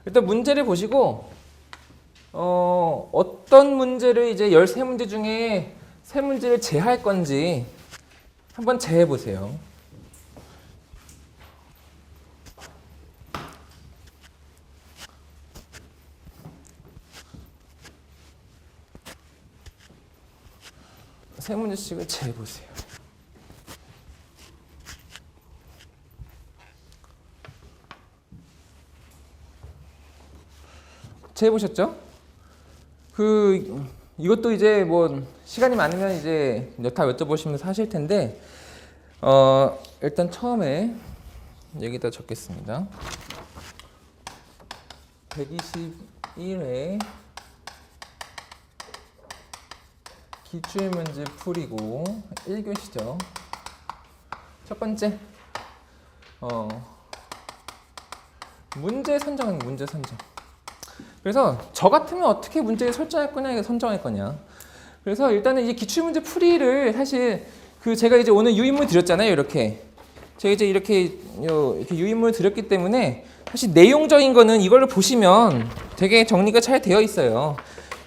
일단 문제를 보시고 어떤 문제를 이제 13문제 중에 3문제를 제할 건지 한번 제해 보세요. 세 문제씩을 제해 보세요. 제해 보셨죠? 이것도 이제 뭐 시간이 많으면 이제 다 여쭤보시면서 하실 텐데 일단 처음에 여기다 적겠습니다. 121회 기출문제 풀이고 1교시죠. 첫 번째 문제 선정은 문제 선정. 그래서 저 같으면 어떻게 문제를 설정할 거냐, 선정할 거냐. 그래서 일단은 이 기출문제 풀이를 사실 제가 이제 오늘 유인물 드렸잖아요. 이렇게 제가 이제 이렇게 유인물 드렸기 때문에 사실 내용적인 거는 이걸 보시면 되게 정리가 잘 되어 있어요.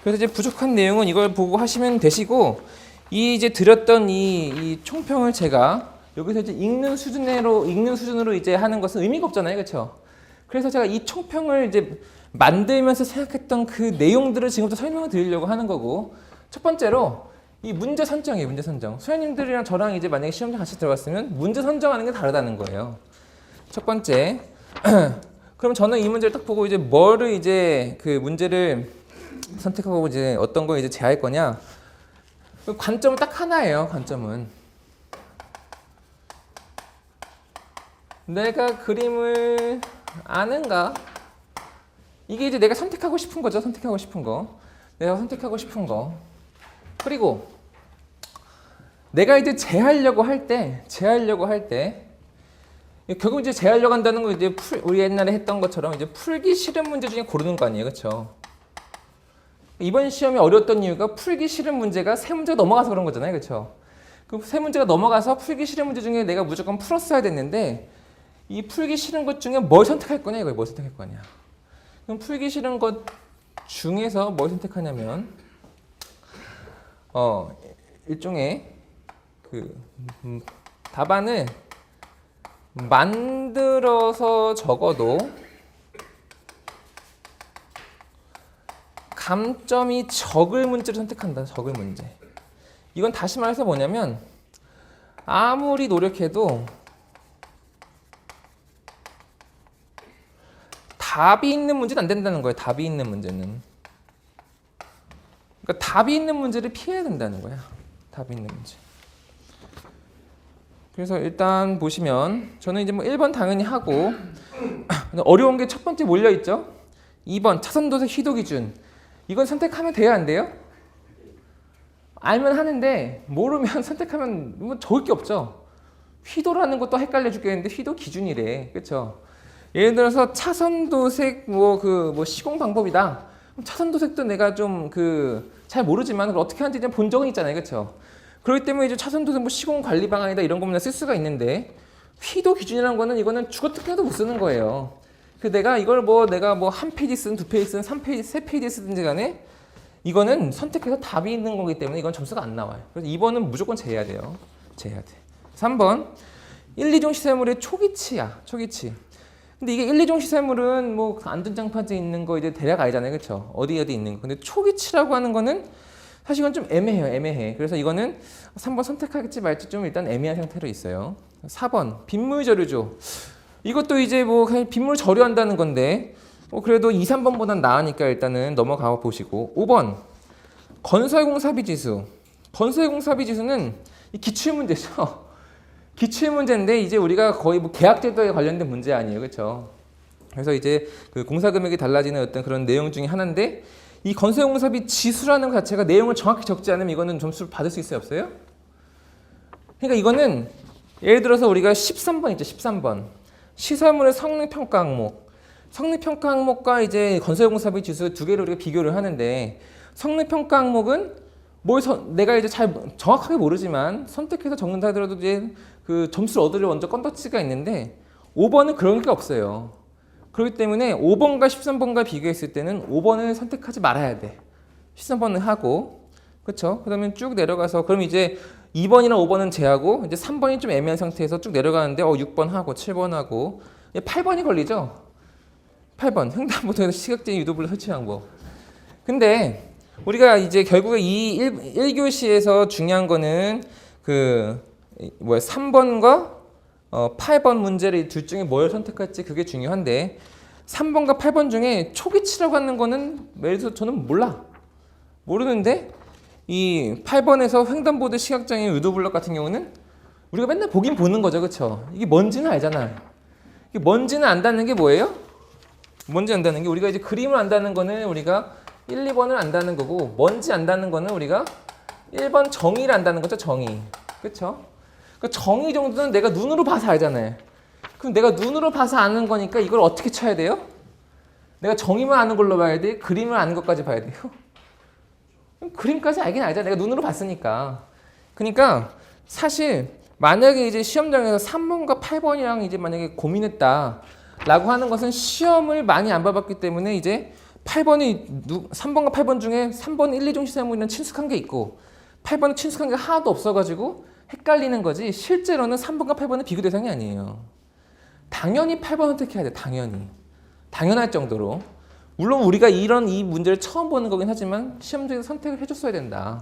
그래서 이제 부족한 내용은 이걸 보고 하시면 되시고, 이 이제 드렸던 이 총평을 제가 여기서 이제 읽는 수준으로 이제 하는 것은 의미가 없잖아요, 그렇죠? 그래서 제가 이 총평을 이제 만들면서 생각했던 그 내용들을 지금부터 설명을 드리려고 하는 거고, 첫 번째로 이 문제 선정이에요. 문제 선정. 수현님들이랑 저랑 이제 만약에 시험장 같이 들어갔으면 문제 선정하는 게 다르다는 거예요. 첫 번째. 그럼 저는 이 문제를 딱 보고 이제 뭐를 이제 그 문제를 선택하고 이제 어떤 거 이제 제할 거냐. 관점은 딱 하나예요. 관점은 내가 그림을 아는가? 이게 이제 내가 선택하고 싶은 거죠. 선택하고 싶은 거. 내가 선택하고 싶은 거. 그리고 내가 이제 제하려고 할 때 결국 이제 제하려고 한다는 거 이제 우리 옛날에 했던 것처럼 이제 풀기 싫은 문제 중에 고르는 거 아니에요, 그렇죠? 이번 시험이 어려웠던 이유가 풀기 싫은 문제가 3문제가 넘어가서 그런 거잖아요, 그렇죠? 그 3문제가 넘어가서 풀기 싫은 문제 중에 내가 무조건 풀었어야 됐는데, 이 풀기 싫은 것 중에 뭘 선택할 거냐, 이걸 뭘 선택할 거냐. 그럼 풀기 싫은 것 중에서 뭘 선택하냐면 일종의 답안을 만들어서 적어도 감점이 적을 문제를 선택한다. 적을 문제. 이건 다시 말해서 뭐냐면 아무리 노력해도 답이 있는 문제는 안 된다는 거예요. 답이 있는 문제는. 그러니까 답이 있는 문제를 피해야 된다는 거야. 답이 있는 문제. 그래서 일단 보시면 저는 이제 뭐 1번 당연히 하고 어려운 게 첫 번째 몰려 있죠. 2번 차선도색 휘도 기준. 이건 선택하면 돼요, 안 돼요? 알면 하는데 모르면 선택하면 뭐 적을 게 없죠. 휘도라는 것도 헷갈려 죽겠는데 휘도 기준이래. 그렇죠? 예를 들어서 차선도색 뭐 시공 방법이다. 차선도색도 내가 좀 잘 모르지만 어떻게 하는지 본 적은 있잖아요. 그렇죠? 그렇기 때문에 이제 차선도색 뭐 시공 관리 방안이다 이런 거면 쓸 수가 있는데, 휘도 기준이라는 거는 이거는 죽어뜯겨도 못 쓰는 거예요. 내가 이걸 내가 한 페이지 쓰든 두 페이지 쓰든 3페이지, 3페이지 쓰든지 간에 이거는 선택해서 답이 있는 거기 때문에 이건 점수가 안 나와요. 그래서 2번은 무조건 제해야 돼요. 제해야 돼. 3번 1, 2종 시설물의 초기치야. 초기치. 근데 이게 1, 2종 시설물은 뭐 안전장판에 있는 거 이제 대략 알잖아요. 그렇죠? 어디 있는 거. 근데 초기치라고 하는 거는 사실 이건 좀 애매해요. 애매해. 그래서 이거는 3번 선택할지 말지 좀 일단 애매한 상태로 있어요. 4번 빗물 저류조. 이것도 이제 그냥 빗물 저류한다는 건데 그래도 2, 3번보단 나으니까 일단은 넘어가 보시고. 5번 건설공사비 지수. 건설공사비 지수는 이 기출문제죠. 기출문제인데 이제 우리가 거의 계약제도에 관련된 문제 아니에요, 그렇죠? 그래서 이제 공사 금액이 달라지는 어떤 그런 내용 중에 하나인데, 이 건설공사비 지수라는 것 자체가 내용을 정확히 적지 않으면 이거는 점수를 받을 수 있어요, 없어요? 그러니까 이거는 예를 들어서 우리가 13번 있죠, 13번. 시설물의 성능평가 항목. 성능평가 항목과 이제 건설공사비 지수 두 개를 우리가 비교를 하는데, 성능평가 항목은 내가 이제 잘 정확하게 모르지만 선택해서 적는다 하더라도 이제 점수를 얻으려 먼저 건덕지가 있는데, 5번은 그런 게 없어요. 그렇기 때문에 5번과 13번과 비교했을 때는 5번을 선택하지 말아야 돼. 13번을 하고, 그렇죠? 그러면 쭉 내려가서 그럼 이제 2번이나 5번은 제하고 이제 3번이 좀 애매한 상태에서 쭉 내려가는데 6번 하고 7번 하고 8번이 걸리죠. 8번 횡단보도에서 시각적인 유도불로 설치 방법. 근데 우리가 이제 결국에 이 1교시에서 중요한 거는 3번과 8번 문제를 둘 중에 뭘 선택할지 그게 중요한데 3번과 8번 중에 초기치라고 하는 거는 예를 들어서 저는 모르는데 이 8번에서 횡단보도 시각장애인 유도블럭 같은 경우는 우리가 맨날 보긴 보는 거죠. 그렇죠? 이게 뭔지는 알잖아요. 이게 뭔지는 안다는 게 뭐예요? 뭔지 안다는 게 우리가 이제 그림을 안다는 거는 우리가 1, 2번을 안다는 거고 뭔지 안다는 거는 우리가 1번 정의를 안다는 거죠. 정의. 그렇죠? 그러니까 정의 정도는 내가 눈으로 봐서 알잖아요. 그럼 내가 눈으로 봐서 아는 거니까 이걸 어떻게 쳐야 돼요? 내가 정의만 아는 걸로 봐야 돼? 그림을 아는 것까지 봐야 돼요? 그림까지 알긴 알잖아. 내가 눈으로 봤으니까. 그러니까 사실 만약에 이제 시험장에서 3번과 8번이랑 이제 만약에 고민했다라고 하는 것은 시험을 많이 안 봐봤기 때문에 이제 3번과 8번 중에 3번 1, 2종 시사물이랑 친숙한 게 있고 8번은 친숙한 게 하나도 없어가지고 헷갈리는 거지 실제로는 3번과 8번은 비교 대상이 아니에요. 당연히 8번 선택해야 돼. 당연할 정도로. 물론 우리가 이 문제를 처음 보는 거긴 하지만 시험장에서 선택을 해줬어야 된다.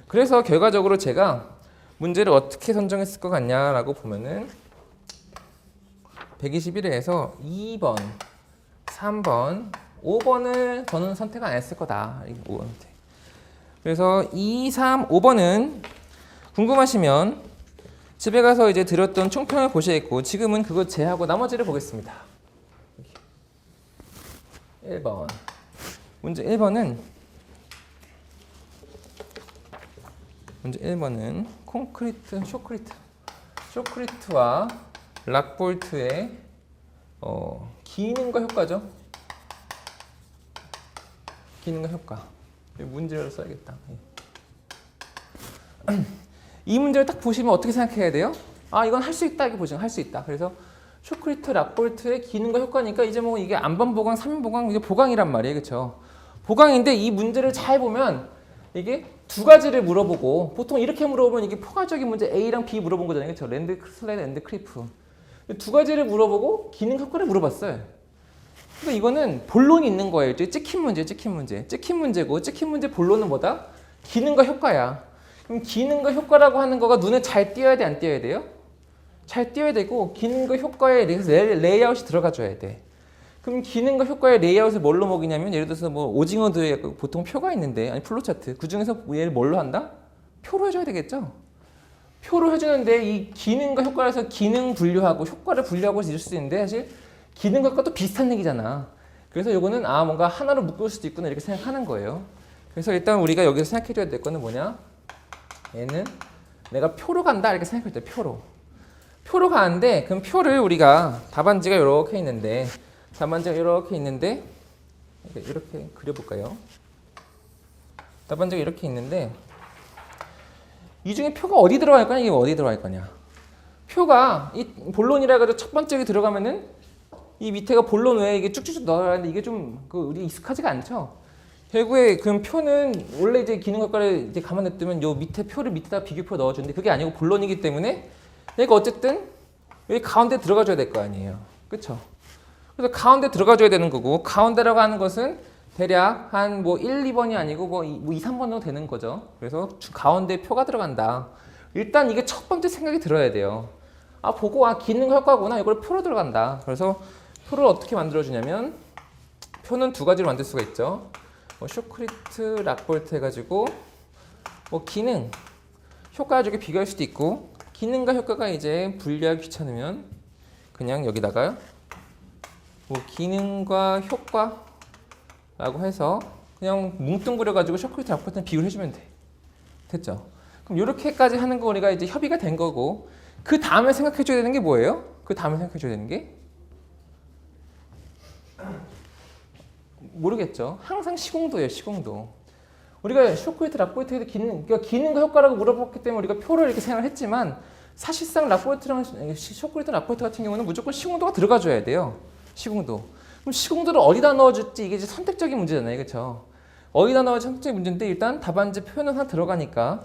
그래서 결과적으로 제가 문제를 어떻게 선정했을 것 같냐라고 보면은 121회에서 2번, 3번, 5번을 저는 선택 안 했을 거다. 그래서 2, 3, 5번은 궁금하시면 집에 가서 이제 들었던 총평을 보셔야겠고 지금은 그거 제하고 나머지를 보겠습니다. 1번. 문제 1번은 쇼크리트와 락볼트의 기능과 효과죠. 기능과 효과. 문제를 써야겠다. 이 문제를 딱 보시면 어떻게 생각해야 돼요? 아, 이건 할 수 있다. 이렇게 보시면 할 수 있다. 그래서 쇼크리트, 락볼트의 기능과 효과니까 이제 뭐 이게 안반 보강, 3인 보강, 이게 보강이란 말이에요. 그렇죠? 보강인데 이 문제를 잘 보면 이게 두 가지를 물어보고 보통 이렇게 물어보면 이게 포괄적인 문제 A랑 B 물어본 거잖아요. 그렇죠? 랜드 슬라이드 앤드 크리프. 두 가지를 물어보고 기능 효과를 물어봤어요. 그러니까 이거는 본론이 있는 거예요. 이제 찍힌 문제고 찍힌 문제 본론은 뭐다? 기능과 효과야. 그럼 기능과 효과라고 하는 거가 눈에 잘 띄어야 돼, 안 띄어야 돼요? 잘 띄어야 되고 기능과 효과의 레이아웃이 들어가줘야 돼. 그럼 기능과 효과의 레이아웃을 뭘로 먹이냐면 예를 들어서 뭐 오징어도에 보통 표가 있는데 아니 플로차트 그 중에서 얘를 뭘로 한다? 표로 해줘야 되겠죠? 표로 해주는데 이 기능과 효과에서 기능 분류하고 효과를 분류하고 있을 수 있는데 사실 기능과 효과도 비슷한 얘기잖아. 그래서 요거는 뭔가 하나로 묶을 수도 있구나 이렇게 생각하는 거예요. 그래서 일단 우리가 여기서 생각해줘야 될 거는 뭐냐? 얘는 내가 표로 간다 이렇게 생각할 때 표로 가는데 그럼 표를 우리가 답안지가 이렇게 있는데 이렇게 그려볼까요? 답안지가 이렇게 있는데 이 중에 표가 어디 들어갈 거냐? 이게 어디 들어갈 거냐? 표가 이 본론이라 해가지고 첫 번째에 들어가면은 이 밑에가 본론 외에 이게 쭉쭉쭉 넣어야 하는데 이게 좀 우리 익숙하지가 않죠? 결국에 그럼 표는 원래 이제 기능 효과를 이제 가만 냅두면 요 밑에 표를 밑에다 비교표 넣어주는데 그게 아니고 본론이기 때문에 얘가 어쨌든 여기 가운데 들어가줘야 될 거 아니에요. 그쵸? 그래서 가운데 들어가줘야 되는 거고 가운데라고 하는 것은 대략 한 뭐 1, 2번이 아니고 뭐 2, 3번 정도 되는 거죠. 그래서 가운데 표가 들어간다. 일단 이게 첫 번째 생각이 들어야 돼요. 보고 기능 효과구나. 이걸 표로 들어간다. 그래서 표를 어떻게 만들어주냐면 표는 두 가지로 만들 수가 있죠. 뭐 쇼크리트, 락볼트 해가지고 뭐 기능, 효과 가지고 비교할 수도 있고 기능과 효과가 이제 분리하기 귀찮으면 그냥 여기다가 뭐 기능과 효과라고 해서 그냥 뭉뚱그려가지고 쇼크리트, 락볼트는 비교를 해주면 돼. 됐죠? 그럼 이렇게까지 하는 거 우리가 이제 협의가 된 거고 그 다음에 생각해줘야 되는 게 뭐예요? 그 다음에 생각해줘야 되는 게 모르겠죠. 항상 시공도예요. 시공도. 우리가 쇼크리트, 락볼트에도 기능과 효과라고 물어봤기 때문에 우리가 표를 이렇게 생각을 했지만 사실상 쇼크리트, 락볼트 같은 경우는 무조건 시공도가 들어가줘야 돼요. 시공도. 그럼 시공들을 어디다 넣어줄지 이게 이제 선택적인 문제잖아요, 그렇죠? 어디다 넣어줄지 선택적인 문제인데 일단 답안지 표현은 하나 들어가니까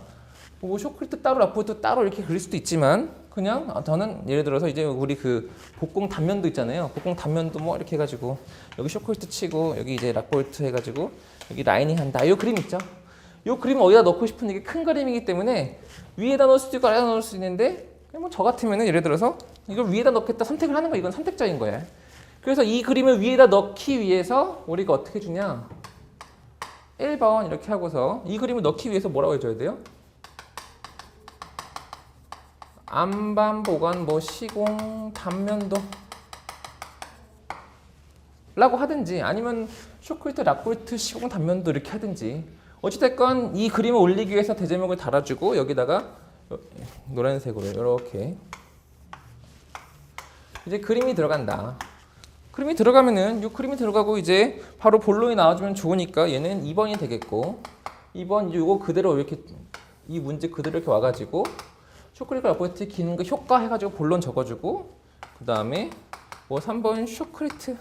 뭐 쇼크리트 따로 라포트 따로 이렇게 그릴 수도 있지만 그냥 저는 예를 들어서 이제 우리 그 복공 단면도 있잖아요. 복공 단면도 뭐 이렇게 해가지고 여기 쇼크리트 치고 여기 이제 락볼트 해가지고 여기 라이닝 한다. 이 그림 있죠? 이 그림 어디다 넣고 싶은 이게 큰 그림이기 때문에 위에다 넣을 수도 있고 아래다 넣을 수도 있는데 뭐 저 같으면은 예를 들어서 이걸 위에다 넣겠다 선택을 하는 거 이건 선택적인 거예요. 그래서 이 그림을 위에다 넣기 위해서 우리가 어떻게 주냐? 1번 이렇게 하고서 이 그림을 넣기 위해서 뭐라고 해줘야 돼요? 안반, 보관, 뭐 시공, 단면도 라고 하든지 아니면 쇼크리트, 락볼트, 시공, 단면도 이렇게 하든지 어찌됐건 이 그림을 올리기 위해서 대제목을 달아주고 여기다가 노란색으로 이렇게 이제 그림이 들어간다. 그림이 들어가면은 이 그림이 들어가고 이제 바로 본론이 나와주면 좋으니까 얘는 2번이 되겠고 2번 이거 그대로 이렇게 이 문제 그대로 이렇게 와가지고 쇼크리트 락볼트 기는 거 효과 해가지고 본론 적어주고 그 다음에 뭐 3번 쇼크리트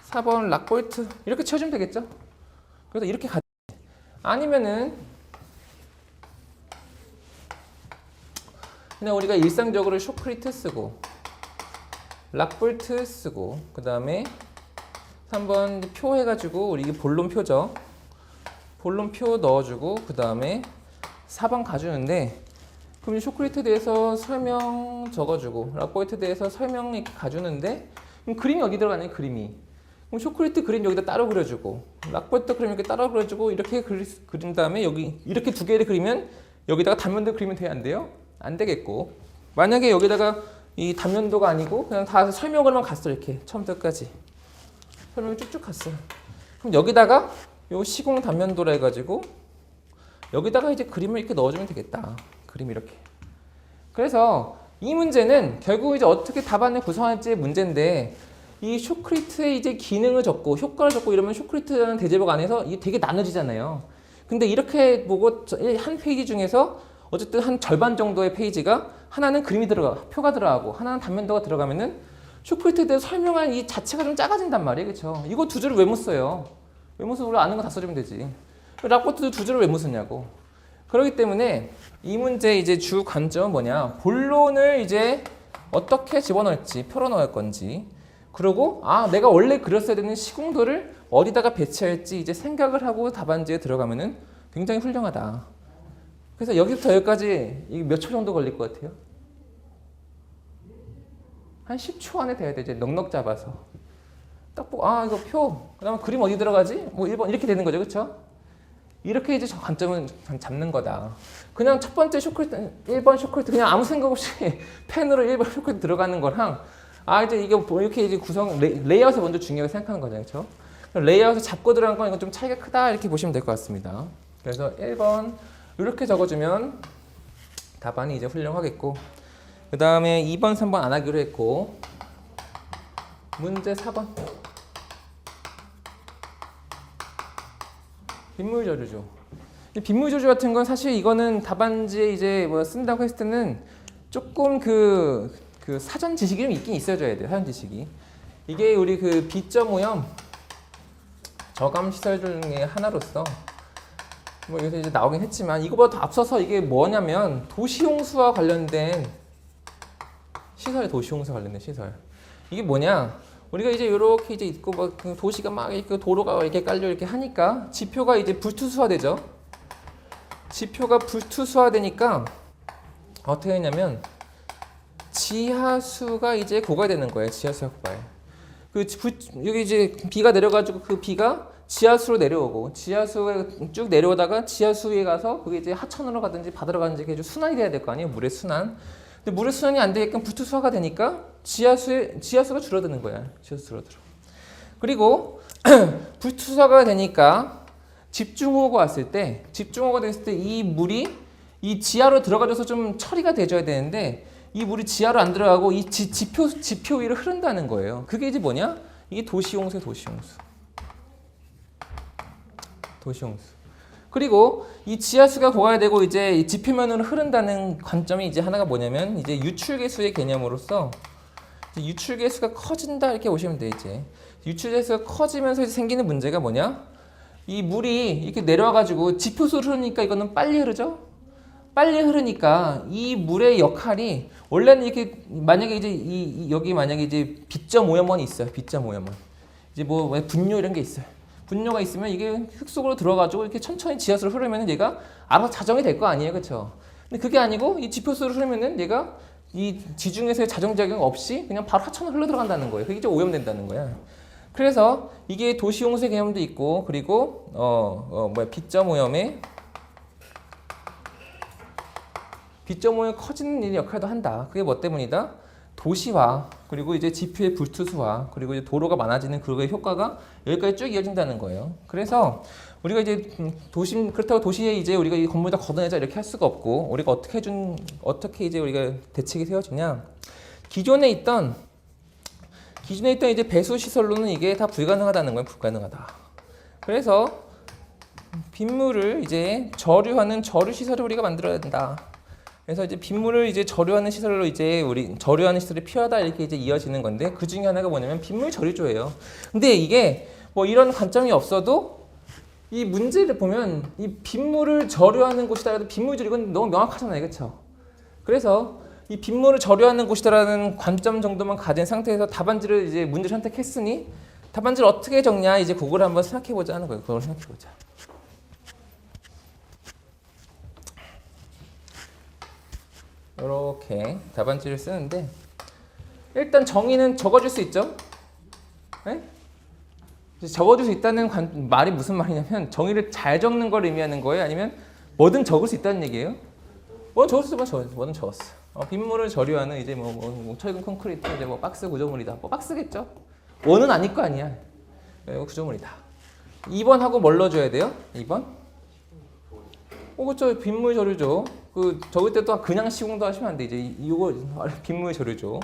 4번 락볼트 이렇게 채워주면 되겠죠. 그래서 이렇게 가 아니면은 그냥 우리가 일상적으로 쇼크리트 쓰고 락볼트 쓰고 그 다음에 3번 표 해가지고 우리 이게 본론표죠. 본론표 넣어주고 그 다음에 4번 가주는데 그럼 쇼크리트에 대해서 설명 적어주고 락볼트에 대해서 설명 이렇게 가주는데 그럼 그림이 어디 들어가냐 그림이 그럼 쇼크리트 그림 여기다 따로 그려주고 락볼트 그림 이렇게 따로 그려주고 이렇게 그린 다음에 여기 이렇게 두 개를 그리면 여기다가 단면도 그리면 돼야 안 돼요? 안 되겠고 만약에 여기다가 이 단면도가 아니고 그냥 다 설명으로만 갔어 이렇게 처음부터 끝까지 설명이 쭉쭉 갔어 그럼 여기다가 요 시공 단면도라 해가지고 여기다가 이제 그림을 이렇게 넣어주면 되겠다 그림 이렇게 그래서 이 문제는 결국 이제 어떻게 답안을 구성할지의 문제인데 이 쇼크리트의 이제 기능을 적고 효과를 적고 이러면 쇼크리트라는 대제목 안에서 이게 되게 나눠지잖아요 근데 이렇게 보고 한 페이지 중에서 어쨌든 한 절반 정도의 페이지가 하나는 그림이 들어가, 표가 들어가고 하나는 단면도가 들어가면은 쇼크리트에 대해서 설명할 이 자체가 좀 작아진단 말이에요. 그렇죠? 이거 두 줄을 왜 못 써요? 왜 못 써? 우리 아는 거 다 써주면 되지. 락볼트도 두 줄을 왜 못 쓰냐고. 그렇기 때문에 이 문제의 이제 주 관점은 뭐냐? 본론을 이제 어떻게 집어넣을지, 표로 넣을 건지 그리고 내가 원래 그렸어야 되는 시공도를 어디다가 배치할지 이제 생각을 하고 답안지에 들어가면은 굉장히 훌륭하다. 그래서 여기부터 여기까지 몇 초 정도 걸릴 것 같아요? 한 10초 안에 돼야 돼. 이제 넉넉 잡아서. 딱 보고 이거 표. 그다음에 그림 어디 들어가지? 뭐 1번 이렇게 되는 거죠. 그렇죠? 이렇게 이제 관점은 잡는 거다. 그냥 첫 번째 쇼크리트 1번 쇼크리트 그냥 아무 생각 없이 펜으로 1번 쇼크리트 들어가는 거랑 이제 이게 뭐 이렇게 이제 구성 레이아웃을 먼저 중요하게 생각하는 거잖아요. 그렇죠? 레이아웃을 잡고 들어간 건 이건 좀 차이가 크다 이렇게 보시면 될 것 같습니다. 그래서 1번 이렇게 적어주면 답안이 이제 훌륭하겠고 그 다음에 2번, 3번 안 하기로 했고 문제 4번 빗물저주죠. 빗물저주 같은 건 사실 이거는 답안지에 이제 뭐 쓴다고 했을 때는 조금 그 사전 지식이 좀 있긴 있어줘야 돼요. 사전 지식이 이게 우리 그 비점 오염 저감 시설 중에 하나로서 뭐 여기서 이제 나오긴 했지만 이거보다 더 앞서서 이게 뭐냐면 도시홍수와 관련된 시설, 도시홍수와 관련된 시설. 이게 뭐냐? 우리가 이제 이렇게 이제 있고 뭐 도시가 막 이렇게 도로가 이렇게 깔려 이렇게 하니까 지표가 이제 불투수화되죠. 지표가 불투수화되니까 어떻게 했냐면 지하수가 이제 고갈되는 거예요. 지하수가 고갈. 여기 이제 비가 내려가지고 그 비가 지하수로 내려오고 지하수에 쭉 내려오다가 지하수 위에 가서 그게 이제 하천으로 가든지 바다로 가든지 그게 순환이 돼야 될 거 아니에요. 물의 순환. 근데 물의 순환이 안 되게끔 불투수화가 되니까 지하수가 줄어드는 거야. 지하수 줄어들어. 그리고 불투수화가 되니까 집중호우가 왔을 때 이 물이 이 지하로 들어가줘서 좀 처리가 돼줘야 되는데 이 물이 지하로 안 들어가고 이 지표 위로 흐른다는 거예요. 그게 이제 뭐냐? 이게 도시홍수예요. 도시홍수. 그리고 이 지하수가 고갈되고 이제 이 지표면으로 흐른다는 관점이 이제 하나가 뭐냐면 이제 유출계수의 개념으로서 이제 유출계수가 커진다 이렇게 보시면 돼 이제. 유출돼서 커지면서 생기는 문제가 뭐냐? 이 물이 이렇게 내려와가지고 지표수로 흐르니까 이거는 빨리 흐르죠? 빨리 흐르니까 이 물의 역할이 원래는 이렇게 만약에 이제 여기 만약에 이제 빗점 오염원이 있어요. 빗점 오염원. 이제 뭐 분뇨 이런 게 있어요. 분뇨가 있으면 이게 흙 속으로 들어가지고 이렇게 천천히 지하수로 흐르면 얘가 알아서 자정이 될 거 아니에요, 그렇죠? 근데 그게 아니고 이 지표수로 흐르면은 얘가 이 지중해에서의 자정작용 없이 그냥 바로 하천으로 흘러 들어간다는 거예요. 그게 이제 오염된다는 거야. 그래서 이게 도시용수 개념도 있고 그리고 빗점 오염에 빗점 오염 커지는 일의 역할도 한다. 그게 뭐 때문이다? 도시화 그리고 이제 지표의 불투수화 그리고 이제 도로가 많아지는 그거의 효과가 여기까지 쭉 이어진다는 거예요. 그래서 우리가 이제 그렇다고 도시에 이제 우리가 이 건물 다 걷어내자 이렇게 할 수가 없고 우리가 어떻게 이제 우리가 대책이 세워지냐? 기존에 있던 이제 배수 시설로는 이게 다 불가능하다는 거예요. 불가능하다. 그래서 빗물을 이제 저류하는 저류 시설을 우리가 만들어야 된다. 그래서 이제 빗물을 이제 저류하는 시설로 이제 우리 저류하는 시설이 필요하다 이렇게 이제 이어지는 건데 그 중에 하나가 뭐냐면 빗물 저류조예요. 근데 이게 뭐 이런 관점이 없어도 이 문제를 보면 이 빗물을 저류하는 곳이다. 빗물 저류 이건 너무 명확하잖아요, 그렇죠? 그래서 이 빗물을 저류하는 곳이다라는 관점 정도만 가진 상태에서 답안지를 이제 문제 선택했으니 답안지를 어떻게 적냐 이제 그걸 한번 생각해 보자 하는 거예요. 그걸 생각해 보자. 이렇게 답안지를 쓰는데 일단 정의는 적어줄 수 있죠? 네? 적어줄 수 있다는 말이 무슨 말이냐면 정의를 잘 적는 걸 의미하는 거예요? 아니면 뭐든 적을 수 있다는 얘기예요? 뭐든 적었어. 빗물을 저류하는 이제 뭐 철근 콘크리트 이제 뭐 박스 구조물이다. 뭐 박스겠죠? 원은 아닐 거 아니야. 구조물이다. 2번하고 뭘 넣어줘야 돼요? 2번? 그렇죠. 빗물 저류죠. 적을 때도 그냥 시공도 하시면 안 돼. 이제 이거 빗물 저류죠.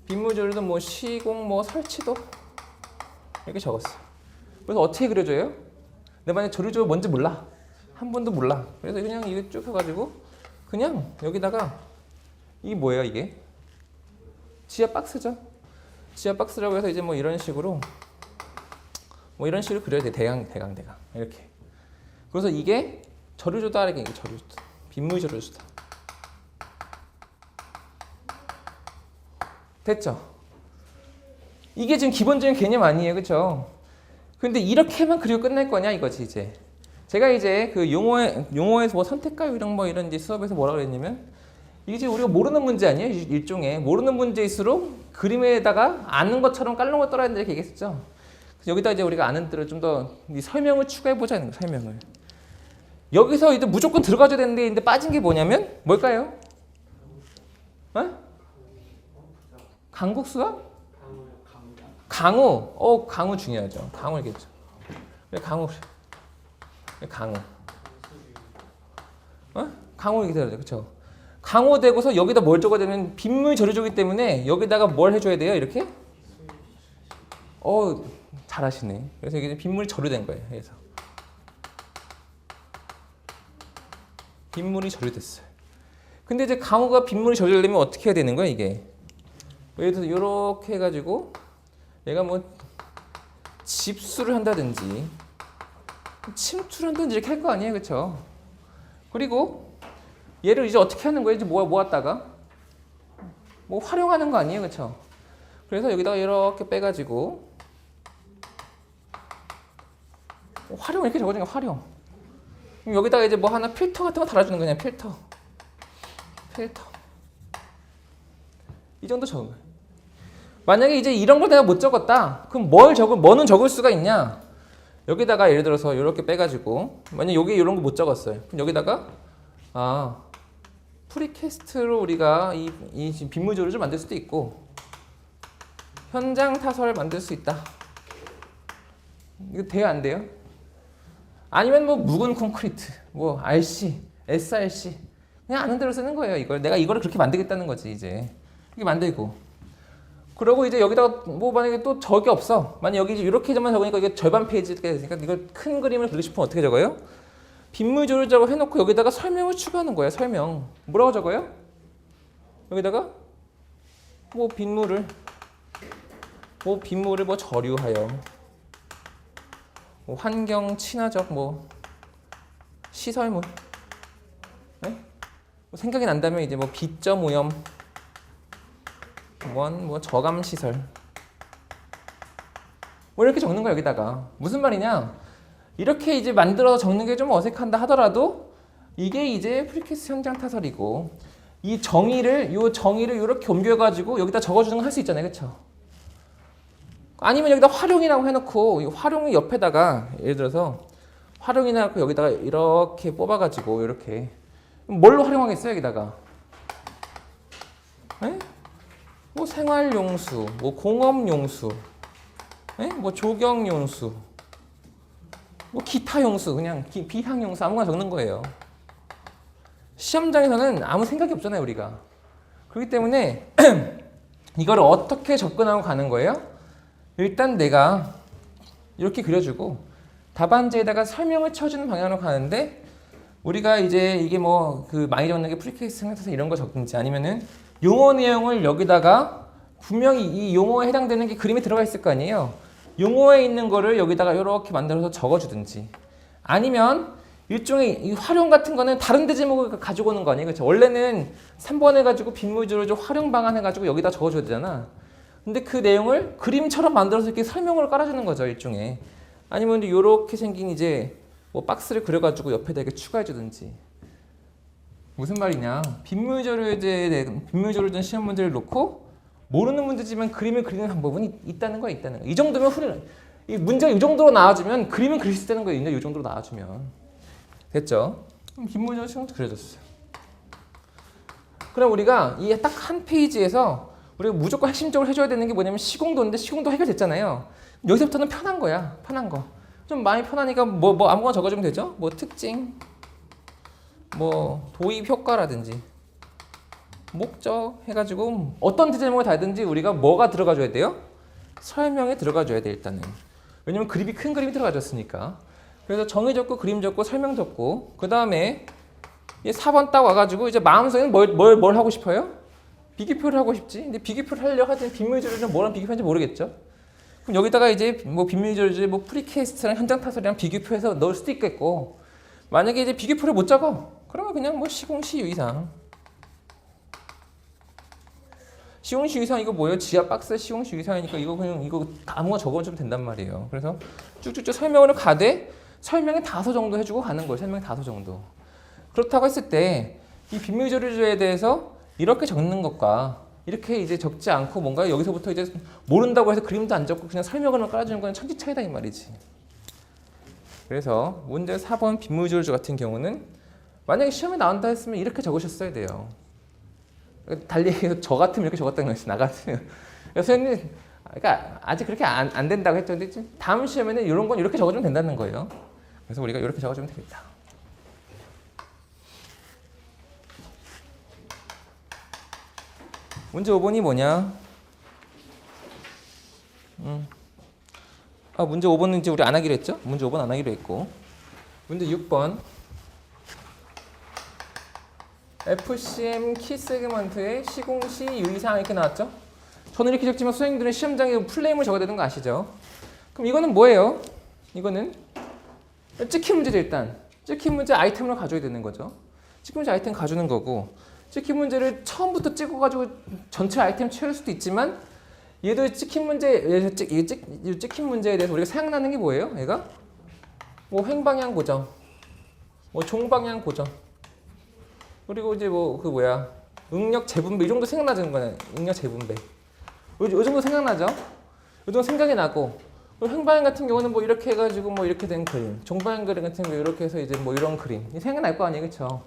빗물 저류도 뭐 시공 뭐 설치도 이렇게 적었어. 그래서 어떻게 그려줘요? 내 만약 저류조 뭔지 몰라. 한 번도 몰라. 그래서 그냥 이거 쭉 해가지고 그냥 여기다가 이게 뭐예요 이게? 지하 박스죠. 지하 박스라고 해서 이제 뭐 이런 식으로 그려야 돼. 대강 이렇게. 그래서 이게 저류조다 이렇게 저류조다. 빗물 저류조다. 됐죠? 이게 지금 기본적인 개념 아니에요, 그렇죠? 근데 이렇게만 그리고 끝낼 거냐 이거지 이제. 제가 이제 그 용어에서 뭐 선택과 유령 이런 이제 수업에서 뭐라 그랬냐면 이게 지금 우리가 모르는 문제 아니에요? 일종의 모르는 문제일수록 그림에다가 아는 것처럼 깔롱을 떨어야 된다 이렇게 얘기했었죠. 그래서 여기다 이제 우리가 아는 대로 좀 더 설명을 추가해 보자는 거예요. 설명을. 여기서 이제 무조건 들어가줘야 되는데 근데 빠진 게 뭐냐면 뭘까요? 강국수와? 강우. 강우 중요하죠. 강우겠죠. 강우. 강우 이렇게 되죠. 그렇죠? 강우 되고서 여기다 뭘 적어야 되면 빗물 저류조기 때문에 여기다가 뭘 해줘야 돼요? 이렇게? 잘하시네. 그래서 이게 빗물이 저류된 거예요. 그래서 빗물이 저류됐어요. 근데 이제 강우가 빗물이 저류되려면 어떻게 해야 되는 거야 이게? 예를 들어서 이렇게 해가지고 얘가 뭐 집수를 한다든지 침투를 한다든지 이렇게 할 거 아니에요, 그렇죠? 그리고 얘를 이제 어떻게 하는 거예요? 이제 모았다가 뭐 활용하는 거 아니에요, 그렇죠? 그래서 여기다가 이렇게 빼가지고 활용 이렇게 적어주는 거 활용. 그럼 여기다가 이제 뭐 하나 필터 같은 거 달아주는 거냐 필터. 이 정도 적은 거예요. 만약에 이제 이런 걸 내가 못 적었다. 그럼 뭐는 적을 수가 있냐? 여기다가 예를 들어서 이렇게 빼가지고 만약 여기 이런 거 못 적었어요. 그럼 여기다가 프리캐스트로 우리가 이 빗물 저류를 만들 수도 있고 현장 타설을 만들 수 있다. 이거 돼요, 안 돼요? 아니면 뭐 묵은 콘크리트, 뭐 RC, SRC 그냥 아는 대로 쓰는 거예요. 내가 이거를 그렇게 만들겠다는 거지 이제. 이게 만들고. 그러고 이제 여기다가 뭐 만약에 또 적이 없어. 만약 여기 이렇게만 적으니까 이게 절반 페이지가 되니까 이걸 큰 그림을 그리고 싶으면 어떻게 적어요? 빗물 저류자고 해놓고 여기다가 설명을 추가하는 거예요. 설명. 뭐라고 적어요? 여기다가 뭐 빗물을 뭐 빗물을 뭐 저류하여 뭐 환경 친화적 뭐 시설물 네? 뭐 생각이 난다면 이제 뭐 비점 오염 뭐 저감 시설 뭐 이렇게 적는 거야 여기다가. 무슨 말이냐? 이렇게 이제 만들어서 적는 게 좀 어색한다 하더라도 이게 이제 프리캐스트 현장 타설이고 이 정의를 이렇게 옮겨가지고 여기다 적어주는 거 할 수 있잖아요, 그렇죠? 아니면 여기다 활용이라고 해놓고 이 활용이 옆에다가 예를 들어서 활용이라고 여기다가 이렇게 뽑아가지고 이렇게 뭘로 활용하겠어요 여기다가? 네? 뭐 생활용수, 뭐 공업용수, 네? 뭐 조경용수, 뭐 기타용수, 그냥 비상용수 아무거나 적는 거예요. 시험장에서는 아무 생각이 없잖아요 우리가. 그렇기 때문에 이걸 어떻게 접근하고 가는 거예요? 일단 내가 이렇게 그려주고 답안지에다가 설명을 쳐주는 방향으로 가는데 우리가 이제 이게 뭐 그 많이 적는 게 프리캐스트 생각해서 이런 거 적든지 아니면은 용어 내용을 여기다가 분명히 이 용어에 해당되는 게 그림에 들어가 있을 거 아니에요. 용어에 있는 거를 여기다가 이렇게 만들어서 적어주든지 아니면 일종의 이 활용 같은 거는 다른 데 제목을 가지고 오는 거 아니에요? 그렇죠? 원래는 3번 해가지고 빗물주를 활용 방안 해가지고 여기다 적어줘야 되잖아. 근데 그 내용을 그림처럼 만들어서 이렇게 설명을 깔아주는 거죠, 일종의. 아니면 이렇게 생긴 이제 뭐 박스를 그려가지고 옆에다 이렇게 추가해주든지. 무슨 말이냐? 빗물조류에 든 시험 문제를 놓고 모르는 문제지만 그림을 그리는 방법은 있다는 거야, 있다는 거야. 이 정도면 훌륭해. 이 문제가 이 정도로 나와주면 그림은 그릴 수 있다는 거예요. 이 정도로 나와주면. 됐죠? 빗물조류 시험도 그려줬어요. 그럼 우리가 이 딱 한 페이지에서 우리가 무조건 핵심적으로 해줘야 되는 게 뭐냐면 시공도인데 시공도 해결됐잖아요. 여기서부터는 편한 거야. 편한 거. 좀 많이 편하니까 뭐 아무거나 적어주면 되죠? 뭐 특징, 뭐 도입 효과라든지 목적 해가지고 어떤 제목을 달든지 우리가 뭐가 들어가줘야 돼요? 설명에 들어가줘야 돼 일단은. 왜냐면 그림이 큰 그림이 들어가졌으니까. 그래서 정의 적고 그림 적고 설명 적고 그 다음에 4번 딱 와가지고 이제 마음속에는 뭘 하고 싶어요? 비교표를 하고 싶지. 근데 비교표를 하려고 하더니 빗물조류는 뭐랑 비교표인지 모르겠죠. 그럼 여기다가 이제 뭐 빗물조류, 뭐 프리캐스트랑 현장 타설이랑 비교표해서 넣을 수도 있겠고 만약에 이제 비교표를 못 적어 그러면 그냥 뭐 시공시 유의사항. 시공시 유의사항 이거 뭐예요? 지하 박스 시공시 유의사항이니까 이거 그냥 이거 아무거나 적어주면 된단 말이에요. 그래서 쭉쭉쭉 설명을 가되 설명이 다소 정도 해주고 가는 거예요. 설명이 다소 정도. 그렇다고 했을 때 이 빗물조류에 대해서 이렇게 적는 것과 이렇게 이제 적지 않고 뭔가 여기서부터 이제 모른다고 해서 그림도 안 적고 그냥 설명을 깔아주는 건 천지 차이다 이 말이지. 그래서 문제 4번 빗물조류 같은 경우는 만약에 시험에 나온다 했으면 이렇게 적으셨어야 돼요. 달리 저 같으면 이렇게 적었다는 거였어. 나 같으면. 선생님, 그러니까 아직 그렇게 안 된다고 했죠. 근데 다음 시험에는 이런 건 이렇게 적어주면 된다는 거예요. 그래서 우리가 이렇게 적어주면 되겠다. 문제 5번이 뭐냐? 문제 5번은 이제 우리 안 하기로 했죠? 문제 5번 안 하기로 했고. 문제 6번. FCM 키 세그먼트의 시공시 유의사항 이렇게 나왔죠? 저는 이렇게 적지만 선생님들은 시험장에 풀네임을 적어야 되는 거 아시죠? 그럼 이거는 뭐예요? 이거는 찍힌 문제죠 일단. 찍힌 문제 아이템으로 가져야 되는 거죠. 찍힌 문제 아이템 가주는 거고 찍힌 문제를 처음부터 찍어가지고 전체 아이템 채울 수도 있지만 얘도 찍힌 문제, 찍힌 문제에 대해서 우리가 생각나는 게 뭐예요? 얘가? 뭐 횡방향 고정, 뭐 종방향 고정 그리고 이제 뭐 그 뭐야 응력 재분배 이 정도 생각나는 거네. 응력 재분배 요 정도 생각나죠? 요 정도 생각이 나고 횡방향 같은 경우는 뭐 이렇게 해가지고 뭐 이렇게 된 그림, 종방향 그림 같은 경우 이렇게 해서 이제 뭐 이런 그림 생각날 거 아니에요, 그렇죠?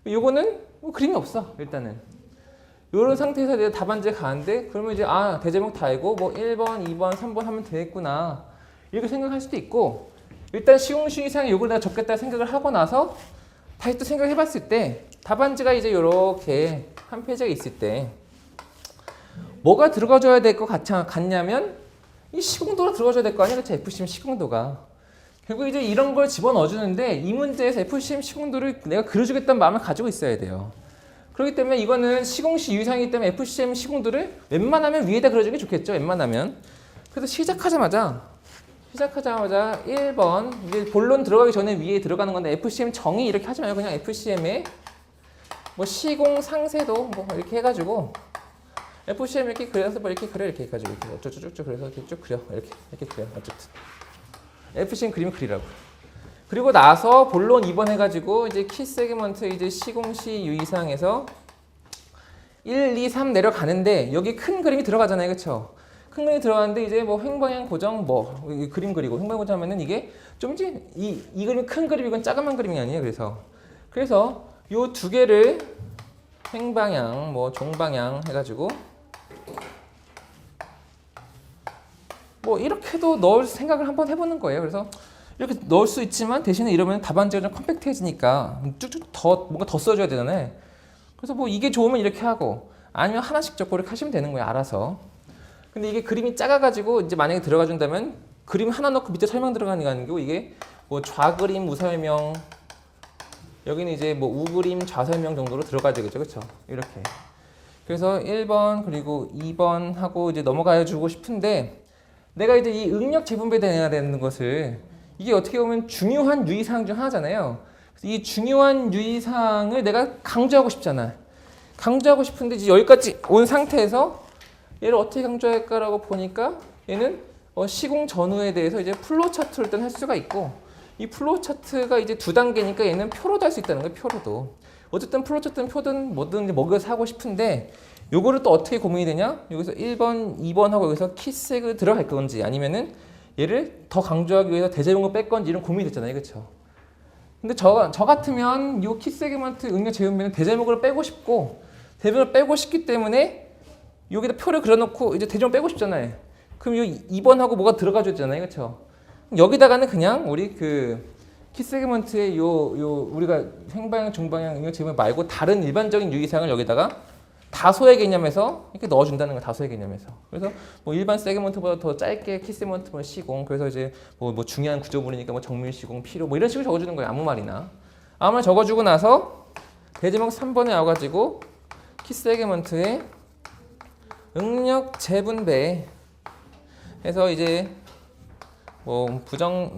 요거는 뭐 그림이 없어 일단은. 요런 상태에서 내가 답안지에 가는데 그러면 이제 대제목 다 알고 뭐 1번, 2번, 3번 하면 되겠구나 이렇게 생각할 수도 있고 일단 시공시 이상의 요걸 내가 적겠다 생각을 하고 나서 다시 또 생각해 봤을 때 답안지가 이제 이렇게 한 페이지가 있을 때 뭐가 들어가줘야 될 것 같냐면 이 시공도가 들어가줘야 될 거 아니야, 그렇죠? FCM 시공도가. 결국 이제 이런 걸 집어넣어 주는데 이 문제에서 FCM 시공도를 내가 그려주겠다는 마음을 가지고 있어야 돼요. 그렇기 때문에 이거는 시공시 유의사항이기 때문에 FCM 시공도를 웬만하면 위에다 그려주는 게 좋겠죠, 웬만하면. 그래서 시작하자마자 1번 이제 본론 들어가기 전에 위에 들어가는 건데 FCM 정의 이렇게 하지 말고 그냥 FCM에 뭐 시공 상세도 뭐 이렇게 해가지고 FCM 이렇게 그려서 뭐 이렇게 그려 이렇게 해가지고 이렇게 쭉쭉쭉 그려서 이렇게 쭉 그려 이렇게 그려 어쨌든 FCM 그림을 그리라고. 그리고 나서 본론 2번 해가지고 이제 키 세그먼트 이제 시공시 유의사항에서 1, 2, 3 내려가는데 여기 큰 그림이 들어가잖아요, 그렇죠? 큰 그림이 들어가는데 이제 뭐 횡방향 고정 뭐 그림 그리고 횡방향 고정하면은 이게 좀 이제 이 그림이 큰 그림이건 작은 그림이 아니에요. 그래서 요 두 개를 횡방향 뭐 종방향 해가지고 뭐 이렇게도 넣을 생각을 한번 해보는 거예요. 그래서 이렇게 넣을 수 있지만 대신에 이러면 답안지가 좀 컴팩트해지니까 쭉쭉 뭔가 더 써줘야 되잖아요. 그래서 뭐 이게 좋으면 이렇게 하고 아니면 하나씩 적고 이렇게 하시면 되는 거예요. 알아서. 근데 이게 그림이 작아가지고 이제 만약에 들어가 준다면 그림 하나 넣고 밑에 설명 들어가는 게 이게 뭐 좌그림 우설명 여기는 이제 뭐 우그림 좌설명 정도로 들어가야 되겠죠, 그렇죠? 이렇게. 그래서 1번 그리고 2번 하고 이제 넘어가 주고 싶은데 내가 이제 이 응력 재분배돼야 되는 것을 이게 어떻게 보면 중요한 유의사항 중 하나잖아요. 그래서 이 중요한 유의사항을 내가 강조하고 싶잖아. 강조하고 싶은데 이제 여기까지 온 상태에서 얘를 어떻게 강조할까라고 보니까 얘는 시공 전후에 대해서 이제 플로우 차트를 일단 할 수가 있고 이 플로우 차트가 이제 두 단계니까 얘는 표로도 할 수 있다는 거예요. 표로도. 어쨌든 플로우 차트는 표든 뭐든 이제 먹여서 하고 싶은데 요거를 또 어떻게 고민이 되냐? 여기서 1번, 2번하고 여기서 키색을 들어갈 건지 아니면은 얘를 더 강조하기 위해서 대제목을 뺄 건지 이런 고민이 됐잖아요. 그렇죠? 근데 저 같으면 요 키세그먼트 응력 재분배는 대제목을 빼고 싶고 대제목을 빼고 싶기 때문에 여기다 표를 그려놓고 이제 대제목 빼고 싶잖아요. 그럼 요 2번하고 뭐가 들어가줘야잖아요. 그렇죠? 여기다가는 그냥 우리 그 키세그먼트의 요 우리가 횡방향, 종방향 응력 재분배 말고 다른 일반적인 유의사항을 여기다가 다소의 개념에서 이렇게 넣어준다는 거예요. 다소의 개념에서. 그래서 뭐 일반 세그먼트보다 더 짧게 키 세그먼트 뭐 시공. 그래서 이제 뭐 중요한 구조물이니까 뭐 정밀 시공 필요 뭐 이런 식으로 적어주는 거예요. 아무 말이나. 아무 말 적어주고 나서 대제목 3번에 와가지고 키 세그먼트의 응력 재분배 해서 이제 뭐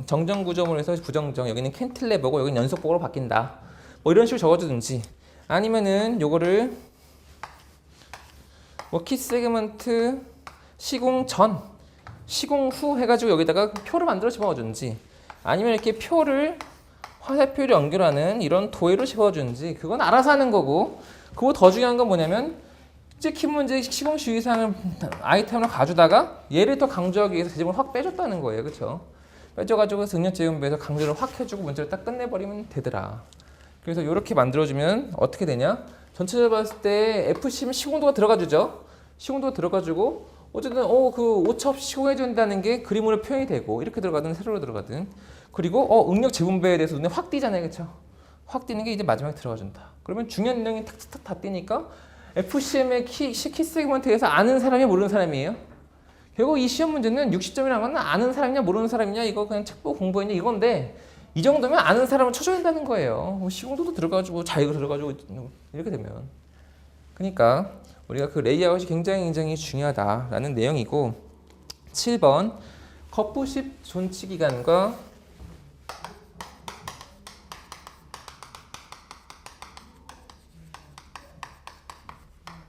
정정 구조물에서 부정정 여기는 캔틸레버고 여기는 연속복으로 바뀐다. 뭐 이런 식으로 적어주든지 아니면은 요거를 뭐 키 세그먼트 시공 전, 시공 후 해가지고 여기다가 표를 만들어 집어주든지 아니면 이렇게 표를 화살표를 연결하는 이런 도해로 집어주든지 그건 알아서 하는 거고 그거 더 중요한 건 뭐냐면 찍힌 문제 시공 주의사항을 아이템으로 가져다가 얘를 더 강조하기 위해서 대제목을 확 빼줬다는 거예요. 그렇죠? 빼줘가지고 응력 재분배에서 강조를 확 해주고 문제를 딱 끝내버리면 되더라. 그래서 이렇게 만들어주면 어떻게 되냐? 전체적으로 봤을 때 FC면 시공도가 들어가주죠. 시공도가 들어가지고 어쨌든 그 오차없이 시공해준다는 게 그림으로 표현이 되고 이렇게 들어가든 세로로 들어가든 그리고 응력 재분배에 대해서 눈에 확 띄잖아요. 그렇죠? 확 띄는 게 이제 마지막에 들어가준다. 그러면 중요한 내용이 탁탁 다 띄니까 FCM의 키 세그먼트에서 아는 사람이 모르는 사람이에요. 결국 이 시험 문제는 60점이라는 건 아는 사람이냐 모르는 사람이냐 이거 그냥 책 보고 공부했냐 이건데 이 정도면 아는 사람을 쳐줘야 된다는 거예요. 시공도도 들어가지고 자기가 들어가지고 이렇게 되면 그러니까 우리가 그 레이아웃이 굉장히 중요하다라는 내용이고 7번 거푸십 존치 기간과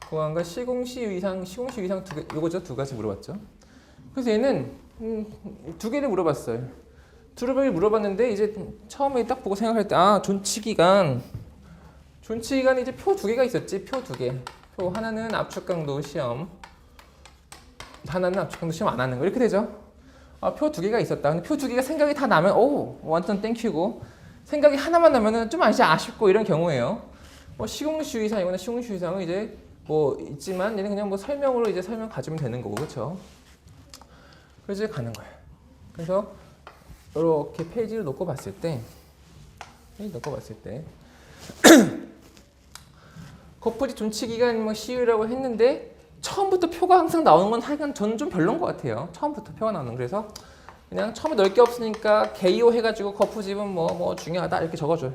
보안과 시공시 위상 두 개, 요거죠. 두 가지 물어봤죠. 그래서 얘는 두 개를 물어봤어요. 두 개를 물어봤는데 이제 처음에 딱 보고 생각할 때 존치 기간이 이제 표 두 개가 있었지. 표 두 개. 표 하나는 압축 강도 시험, 하나는 압축 강도 시험 안 하는 거 이렇게 되죠. 표 두 개가 있었다. 근데 표 두 개가 생각이 다 나면 완전 땡큐고 생각이 하나만 나면은 좀 아쉽고 이런 경우예요. 시공시 위상이거나 시공시 위상은 이제 뭐 있지만 얘는 그냥 뭐 설명으로 이제 설명 가지면 되는 거고 그렇죠? 그래서 이제 가는 거예요. 그래서 이렇게 페이지를 놓고 봤을 때 거푸지 존치 기간 뭐 시유라고 했는데 처음부터 표가 항상 나오는 건 하여간 저는 좀 별론 것 같아요. 처음부터 표가 나오는 그래서 그냥 처음에 넣을 게 없으니까 개요 해가지고 거푸집은 뭐 중요하다 이렇게 적어줘요.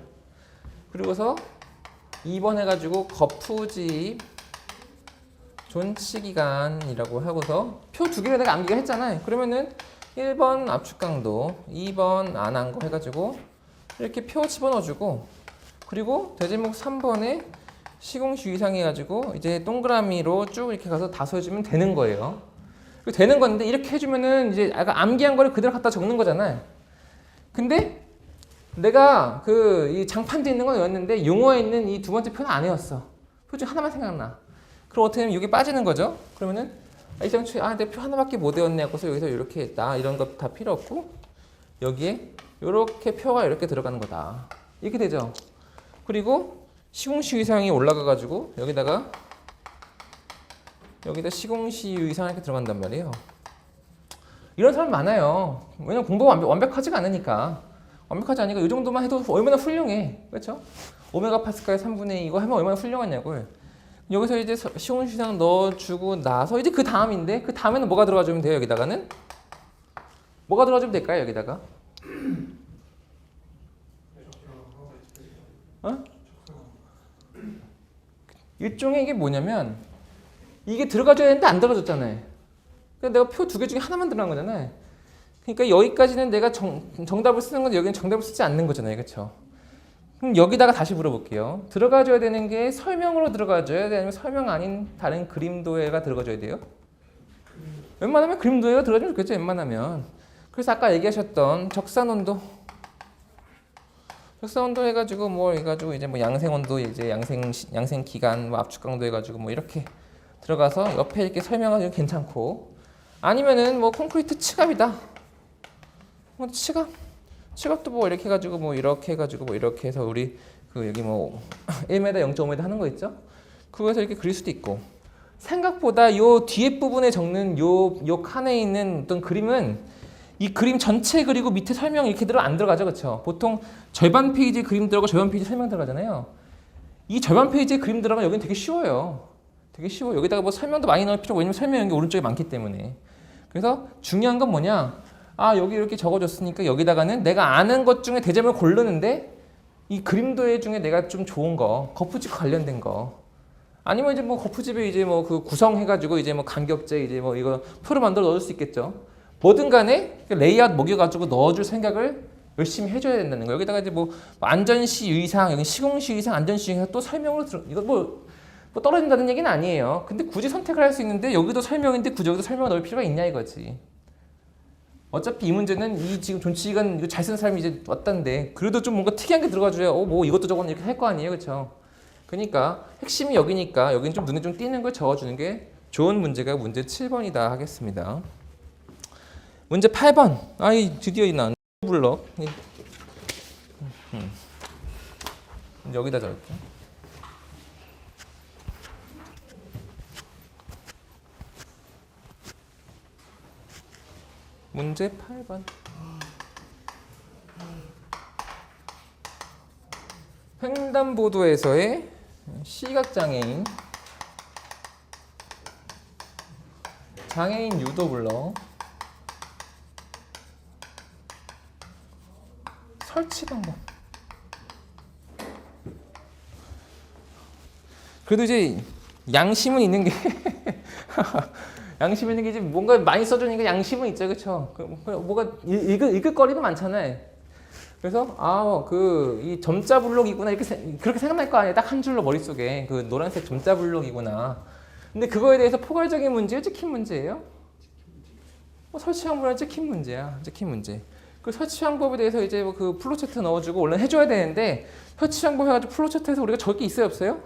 그리고서 2번 해가지고 거푸집 존치기간이라고 하고서 표 두 개를 내가 암기를 했잖아요. 그러면은 1번 압축 강도, 2번 안 한 거 해가지고 이렇게 표 집어넣어주고, 그리고 대제목 3번에 시공시 이상 해가지고 이제 동그라미로 쭉 이렇게 가서 다소해주면 되는 거예요. 되는 건데 이렇게 해주면은 이제 아까 암기한 거를 그대로 갖다 적는 거잖아요. 근데 내가 그 이 장판돼 있는 건 외웠는데 용어에 있는 이 두 번째 표는 안 외웠어. 표 중 하나만 생각나. 그럼 어떻게 하면 이게 빠지는 거죠? 그러면은 내 표 하나밖에 못 외웠네 하고서 여기서 이렇게 했다. 이런 거 다 필요 없고 여기에 이렇게 표가 이렇게 들어가는 거다. 이렇게 되죠. 그리고 시공시 위상이 올라가 가지고 여기다 시공시 위상 이렇게 들어간단 말이에요. 이런 사람 많아요. 왜냐면 공부가 완벽하지가 않으니까. 완벽하지 않으니까 이 정도만 해도 얼마나 훌륭해. 그렇죠? 오메가 파스칼 3분의 2 이거 하면 얼마나 훌륭하냐고요. 여기서 이제 시공시 위상 넣어주고 나서 이제 그 다음인데 그 다음에는 뭐가 들어가주면 돼요? 여기다가는? 뭐가 들어가주면 될까요? 여기다가? 일종의 이게 뭐냐면 이게 들어가줘야 되는데 안 들어가줬잖아요. 그러니까 내가 표 두 개 중에 하나만 들어간 거잖아요. 그러니까 여기까지는 내가 정답을 쓰는 건데 여기는 정답을 쓰지 않는 거잖아요. 그렇죠? 그럼 여기다가 다시 물어볼게요. 들어가줘야 되는 게 설명으로 들어가줘야 돼? 아니면 설명 아닌 다른 그림도해가 들어가줘야 돼요? 웬만하면 그림도해가 들어가주면 좋겠죠. 웬만하면. 그래서 아까 얘기하셨던 적산온도 해가지고 뭐 해가지고 이제 뭐 양생온도 이제 양생 기간 뭐 압축 강도 해가지고 뭐 이렇게 들어가서 옆에 이렇게 설명하기도 괜찮고, 아니면은 뭐 콘크리트 치갑이다. 뭐 치갑도 뭐 이렇게 해가지고 뭐 이렇게 해가지고 뭐 이렇게 해서 우리 그 여기 뭐 1m 0.5m 하는 거 있죠? 그거에서 이렇게 그릴 수도 있고, 생각보다 요 뒤에 부분에 적는 요 칸에 있는 어떤 그림은 이 그림 전체 그리고 밑에 설명 이렇게 안 들어가죠, 그렇죠? 보통 절반 페이지 그림 들어가고 절반 페이지 설명 들어가잖아요. 이 절반 페이지에 그림 들어가면 여기는 되게 쉬워요. 되게 쉬워. 여기다가 뭐 설명도 많이 넣을 필요가, 왜냐면 설명 여기 오른쪽에 많기 때문에. 그래서 중요한 건 뭐냐? 여기 이렇게 적어줬으니까 여기다가는 내가 아는 것 중에 대점을 고르는데 이 그림도해 중에 내가 좀 좋은 거, 거푸집 관련된 거. 아니면 이제 뭐 거푸집에 이제 뭐 그 구성해가지고 이제 뭐 간격제 이제 뭐 이거 표를 만들어 넣을 수 있겠죠. 뭐든 간에 레이아웃 먹여가지고 넣어줄 생각을 열심히 해줘야 된다는 거예요. 여기다가 이제 뭐 안전시 유의사항, 여기 시공시 유의사항, 안전시 유의사항 또 설명으로 이거 뭐 떨어진다는 얘기는 아니에요. 근데 굳이 선택을 할 수 있는데 여기도 설명인데 굳이 여기도 설명을 넣을 필요가 있냐 이거지. 어차피 이 문제는 이 지금 존치기간 이거 잘 쓰는 사람이 이제 왔다는데 그래도 좀 뭔가 특이한 게 들어가줘야 뭐 이것도 저것도 이렇게 할 거 아니에요, 그렇죠? 그러니까 핵심이 여기니까 여기는 좀 눈에 좀 띄는 걸 적어주는 게 좋은 문제가 문제 7번이다 하겠습니다. 문제 8번. 드디어 이 나온 블럭. 여기다 적을게. 문제 8번. 횡단보도에서의 시각장애인 유도 블럭 설치 방법. 그래도 이제 양심은 있는 게 양심은 있는 게 이제 뭔가 많이 써주니까 양심은 있죠, 그렇죠? 뭐가 읽을 거리도 많잖아요. 그래서 이 점자 블록이구나 이렇게 그렇게 생각날 거 아니에요. 딱 한 줄로 머릿속에 그 노란색 점자 블록이구나. 근데 그거에 대해서 포괄적인 문제예요, 찍힌 문제예요? 설치 방법은 찍힌 문제야, 찍힌 문제. 그 설치 방법에 대해서 이제 그 플로차트 넣어주고 원래 해줘야 되는데 설치 방법 해가지고 플로차트에서 우리가 적을 게 있어요, 없어요?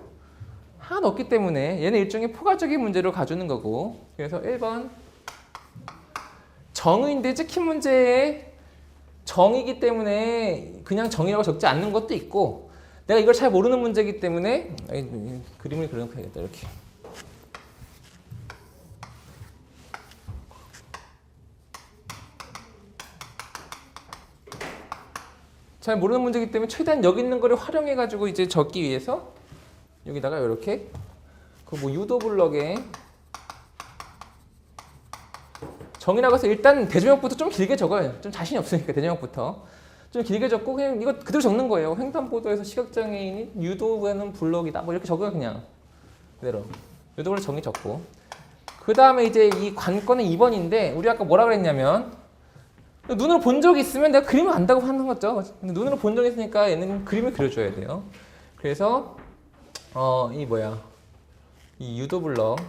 하나 없기 때문에 얘는 일종의 포괄적인 문제로 가주는 거고. 그래서 1번 정의인데 찍힌 문제에 정이기 때문에 그냥 정이라고 적지 않는 것도 있고, 내가 이걸 잘 모르는 문제이기 때문에 그림을 그려놓겠다 이렇게. 잘 모르는 문제이기 때문에 최대한 여기 있는 거를 활용해 가지고 이제 적기 위해서 여기다가 이렇게 그 뭐 유도 블럭에 정이라고 해서 일단 대조역부터 좀 길게 적어요. 좀 자신이 없으니까 대조역부터 좀 길게 적고 그냥 이거 그대로 적는 거예요. 횡단보도에서 시각장애인이 유도하는 블럭이다 뭐 이렇게 적어요. 그냥 그대로. 유도 블럭 정의 적고. 그 다음에 이제 이 관건은 2번인데 우리 아까 뭐라 그랬냐면 눈으로 본 적이 있으면 내가 그림을 안다고 하는 거죠. 근데 눈으로 본 적이 있으니까 얘는 그림을 그려줘야 돼요. 그래서 이 뭐야 이 유도 블럭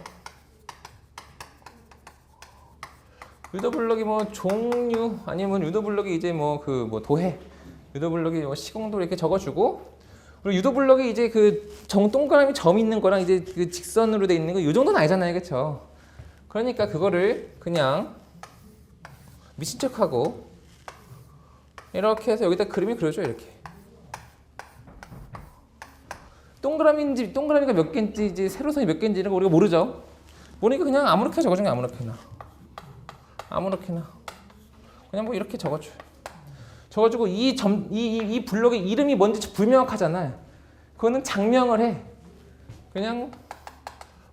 뭐 종류 아니면 유도 블럭이 이제 뭐 도해 유도 블럭이 뭐 시공도 이렇게 적어주고 그리고 유도 블럭이 이제 그 동그라미 점 있는 거랑 이제 그 직선으로 돼 있는 거 이 정도는 아니잖아요, 그렇죠? 그러니까 그거를 그냥 미친 척하고 이렇게 해서 여기다 그림을 그려줘 이렇게. 동그라미가 몇 개인지 이제 세로선이 몇 개인지 이런 거 우리가 모르죠. 모르니까 그냥 아무렇게나 적어준 게 아무렇게나 그냥 뭐 이렇게 적어줘요. 적어주고 이 블록의 이름이 뭔지 불명확하잖아요. 그거는 장명을 해. 그냥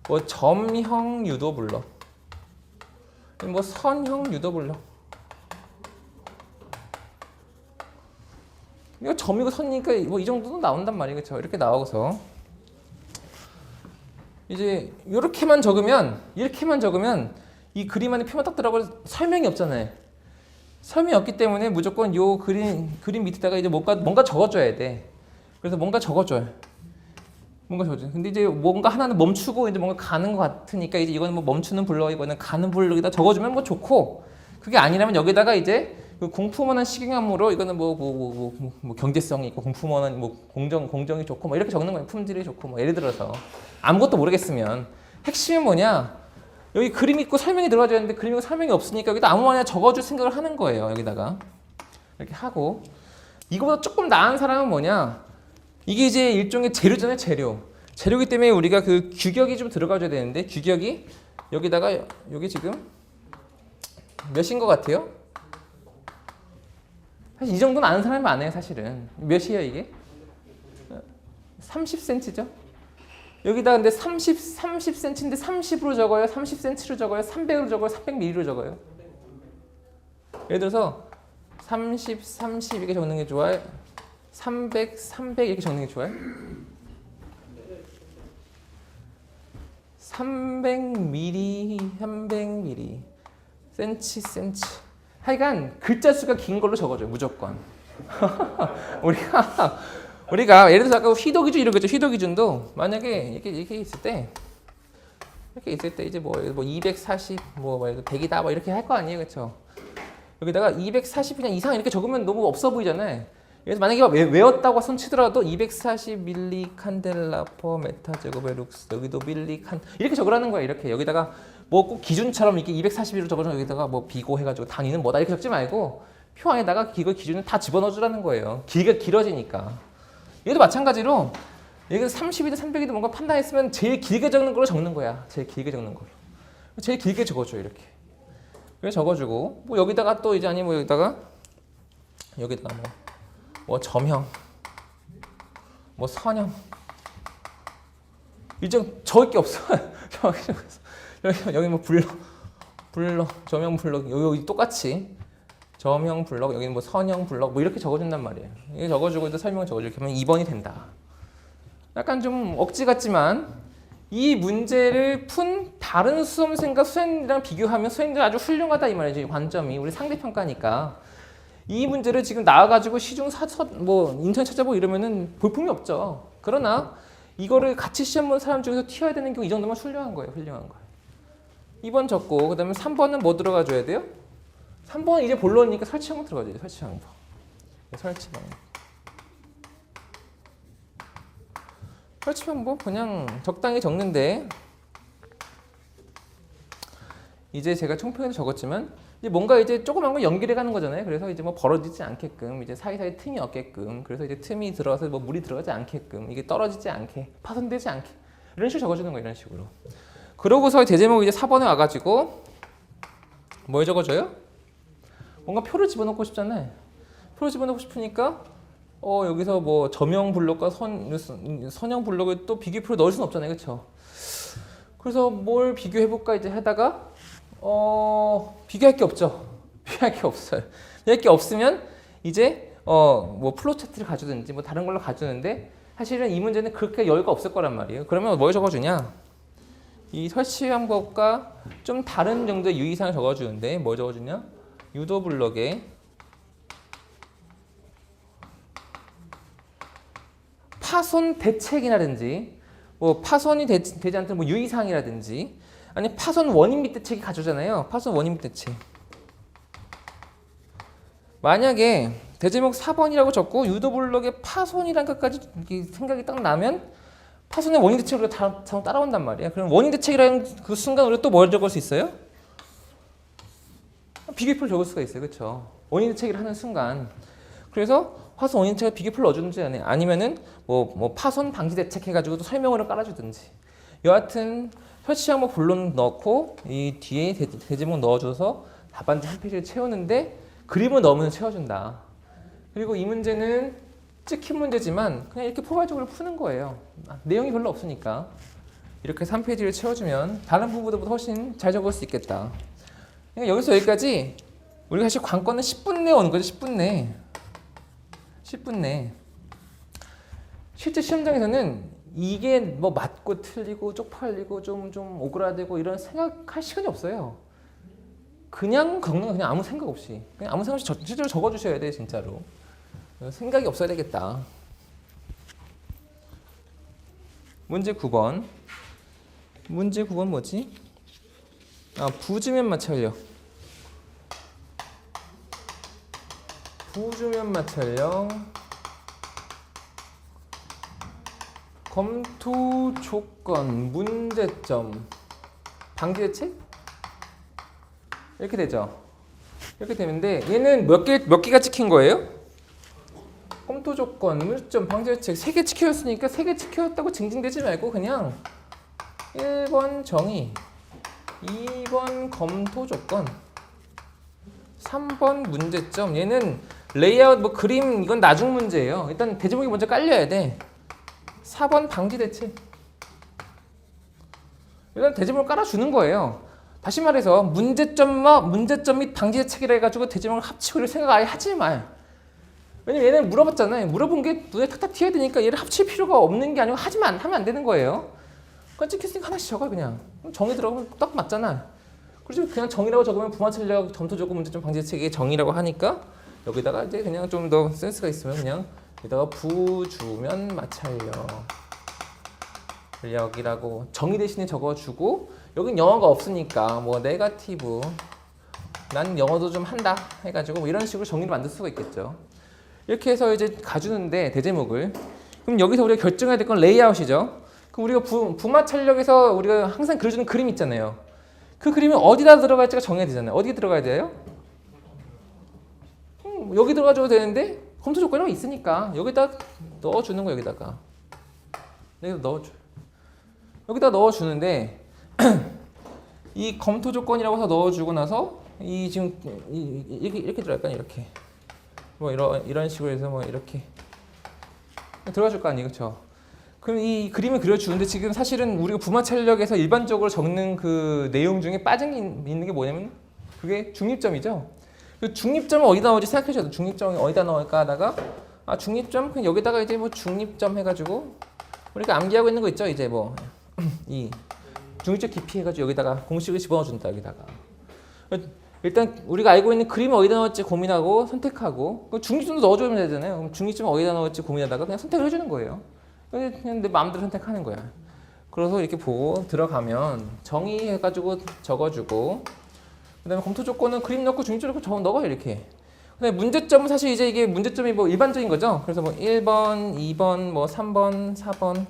뭐 점형 유도 블록, 뭐 선형 유도 블록. 이거 점이고 선이니까 뭐 이 정도도 나온단 말이에요, 그렇죠? 이렇게 나오고서 이제 이렇게만 적으면 이 그림 안에 표만 딱 들어가서 설명이 없잖아요. 설명이 없기 때문에 무조건 요 그림 밑에다가 이제 뭔가 적어줘야 돼. 그래서 뭔가 적어줘요. 근데 이제 뭔가 하나는 멈추고 이제 뭔가 가는 것 같으니까 이제 이거는 뭐 멈추는 블록, 이거는 가는 블록에다 적어주면 뭐 좋고, 그게 아니라면 여기다가 이제 그 공품원한 식용암으로 이거는 뭐 경제성이 있고 공품원한 뭐 공정이 좋고 뭐 이렇게 적는 거예요. 품질이 좋고 뭐 예를 들어서 아무것도 모르겠으면 핵심은 뭐냐? 여기 그림 있고 설명이 들어가줘야 되는데 그림이고 설명이 없으니까 여기다 아무거나 적어줄 생각을 하는 거예요. 여기다가 이렇게 하고, 이거보다 조금 나은 사람은 뭐냐? 이게 이제 일종의 재료잖아요. 재료이기 때문에 우리가 그 규격이 좀 들어가줘야 되는데, 규격이 여기다가 여기 지금 몇인 것 같아요? 사실 이 정도는 아는 사람이 많아요. 사실은 몇이에요 이게? 30cm죠? 여기다 근데 30cm인데 30으로 적어요? 30cm로 적어요? 300으로 적어요? 300ml로 적어요? 예를 들어서 30 이렇게 적는 게 좋아요? 300 이렇게 적는 게 좋아요? 300ml 센치 하여간 글자 수가 긴 걸로 적어줘요. 무조건. 우리가 예를 들어서 아까 휘도 기준 이러겠죠. 휘도 기준도 만약에 이렇게 있을 때 이제 뭐 240 뭐 100이다 뭐 이렇게 할 거 아니에요, 그렇죠? 여기다가 240 그냥 이상 이렇게 적으면 너무 없어 보이잖아요. 그래서 만약에 외웠다고 손 치더라도 240 밀리 칸델라 퍼 메타 제곱의 룩스, 여기도 밀리 칸 이렇게 적으라는 거예요. 이렇게 여기다가 뭐 꼭 기준처럼 이렇게 241로 적어서 여기다가 뭐 비고해가지고 단위는 뭐다 이렇게 적지 말고 표 안에다가 이거 기준을 다 집어넣어 주라는 거예요. 길어지니까. 얘도 마찬가지로 여기 30이든 300이든 뭔가 판단했으면 제일 길게 적는 걸로 적는 거야. 제일 길게 적는 걸로. 제일 길게 적어줘 이렇게. 그래서 적어주고 뭐 여기다가 또 이제 아니면 여기다가 뭐 점형, 뭐 선형, 이제 적을 게 없어. 여기 뭐 블럭, 점형 블럭, 여기 똑같이 점형 블럭, 여기는 뭐 선형 블럭, 뭐 이렇게 적어준단 말이에요. 이게 적어주고 또 설명 적어주고 하면 2번이 된다. 약간 좀 억지 같지만 이 문제를 푼 다른 수험생과 수행이랑 비교하면 수행들 아주 훌륭하다 이 말이죠. 관점이 우리 상대평가니까. 이 문제를 지금 나와가지고 시중 뭐 인터넷 찾아보고 이러면은 볼품이 없죠. 그러나 이거를 같이 시험 본 사람 중에서 튀어야 되는 경우 이 정도면 훌륭한 거예요. 2번 적고 그다음에 3번은 뭐 들어가 줘야 돼요? 3번은 이제 본론이니까 설치 항목 들어가줘야 돼요. 설치 방법. 설치 방법 그냥 적당히 적는데 이제 제가 총평에도 적었지만 이제 뭔가 이제 조그만 거 연결해 가는 거잖아요. 그래서 이제 뭐 벌어지지 않게끔 이제 사이사이 틈이 없게끔, 그래서 이제 틈이 들어가서 뭐 물이 들어가지 않게끔, 이게 떨어지지 않게, 파손되지 않게 이런 식으로 적어주는 거예요. 이런 식으로. 그러고서 제제목 이제 4번에 와가지고 뭘 적어줘요? 뭔가 표를 집어넣고 싶잖아요. 표를 집어넣고 싶으니까 여기서 뭐 점형 블록과 선형 블록을 또 비교표를 넣을 수는 없잖아요, 그렇죠? 그래서 뭘 비교해볼까 이제 하다가 비교할 게 없죠. 비교할 게 없어요. 비교할 게 없으면 이제 뭐 플로우 차트를 가져든지 뭐 다른 걸로 가져오는데 사실은 이 문제는 그렇게 여유가 없을 거란 말이에요. 그러면 뭘 적어주냐? 이 설치한 것과 좀 다른 정도의 유의사항을 적어주는데 뭐 적어주냐? 유도 블럭에 파손 대책이라든지 뭐 파손이 되지 않던 뭐 유의사항이라든지 아니 파손 원인 및 대책이 가져오잖아요. 파손 원인 및 대책. 만약에 대제목 4번이라고 적고 유도 블럭에 파손이라는 것까지 생각이 딱 나면 파손의 원인 대책으로 자동 따라온단 말이야. 그럼 원인 대책이라는 그 순간 우리가 또 뭘 적을 수 있어요? 비교표를 적을 수가 있어요. 그렇죠? 원인 대책을 하는 순간. 그래서 파손 원인 대책을 비교표를 넣어주든지 아니면은 뭐 파손 방지 대책 해가지고 또 설명으로 깔아주든지. 여하튼 설치 항목 본론 넣고 이 뒤에 대제목 넣어줘서 답안지 한 페이지를 채우는데 그림을 넣으면 채워준다. 그리고 이 문제는 찍힌 문제지만 그냥 이렇게 포괄적으로 푸는 거예요. 내용이 별로 없으니까. 이렇게 3페이지를 채워주면 다른 부분보다 훨씬 잘 적을 수 있겠다. 그러니까 여기서 여기까지 우리가 사실 관건은 10분 내에 오는 거죠. 10분 내에. 10분 내에. 실제 시험장에서는 이게 뭐 맞고 틀리고 쪽팔리고 좀 오그라들고 이런 생각할 시간이 없어요. 그냥 아무 생각 없이 그냥 아무 생각 없이 실제로 적어주셔야 돼. 진짜로. 생각이 없어야 되겠다. 문제 9번. 문제 9번 뭐지? 부주면 마찰력. 부주면 마찰력. 검토 조건, 문제점, 방지 대책? 이렇게 되죠. 이렇게 되는데 얘는 몇 개가 찍힌 거예요? 검토 조건, 문제점, 방지 대책 3개 찍혔으니까 3개 찍혔다고 징징대지 말고 그냥 1번 정의, 2번 검토 조건, 3번 문제점. 얘는 레이아웃 뭐 그림 이건 나중 문제예요. 일단 대제목이 먼저 깔려야 돼. 4번 방지 대책. 일단 대제목을 깔아주는 거예요. 다시 말해서 문제점 및 방지 대책이라 해가지고 대제목을 합치고 이럴 생각 아예 하지 마. 왜냐면 얘는 물어봤잖아요. 물어본 게 눈에 탁탁 튀어야 되니까 얘를 합칠 필요가 없는 게 아니고 하면 안 되는 거예요. 그냥 찍혔으니까 하나씩 적어 그냥. 정의 들어가면 딱 맞잖아. 그렇지 그냥 정의라고 적으면 부마찰력, 점토조건, 문제점, 방지 대책이 정의라고 하니까 여기다가 이제 그냥 좀 더 센스가 있으면 그냥 여기다가 부주면 마찰력이라고 정의 대신에 적어주고 여긴 영어가 없으니까 뭐 네거티브 난 영어도 좀 한다 해가지고 뭐 이런 식으로 정의를 만들 수가 있겠죠. 이렇게 해서 이제 가주는데 대제목을 그럼 여기서 우리가 결정해야 될 건 레이아웃이죠. 그럼 우리가 부마찰력에서 우리가 항상 그려주는 그림 있잖아요. 그 그림이 어디다 들어갈지가 정해야 되잖아요. 어디에 들어가야 돼요? 여기 들어가줘도 되는데 검토 조건이 있으니까 여기다 넣어주는 거 여기다가 여기다 넣어주는데 이 검토 조건이라고 해서 넣어주고 나서 이 지금 이렇게 들어갈까 이렇게 뭐 이런 식으로 해서 뭐 이렇게 들어가줄 거 아니에요, 그렇죠? 그럼 이 그림을 그려주는데 지금 사실은 우리가 부마찰력에서 일반적으로 적는 그 내용 중에 빠진 게 있는 게 뭐냐면 그게 중립점이죠. 그 중립점을 어디다 넣을지 생각해 줘도 중립점이 어디다 넣을까 하다가 중립점 그냥 여기다가 이제 뭐 중립점 해가지고 우리가 암기하고 있는 거 있죠, 이제 뭐 이 중립적 깊이 해가지고 여기다가 공식을 집어넣어준다 여기다가. 일단 우리가 알고 있는 그림을 어디다 넣을지 고민하고 선택하고 중립점도 넣어주면 되잖아요. 그럼 중립점을 어디다 넣을지 고민하다가 그냥 선택을 해주는 거예요. 그냥 내 마음대로 선택하는 거야. 그래서 이렇게 보고 들어가면 정의해가지고 적어주고 그다음에 검토 조건은 그림 넣고 중립점 넣고 넣어요 이렇게. 그다음에 문제점은 사실 이제 이게 문제점이 뭐 일반적인 거죠. 그래서 뭐 1번, 2번, 뭐 3번, 4번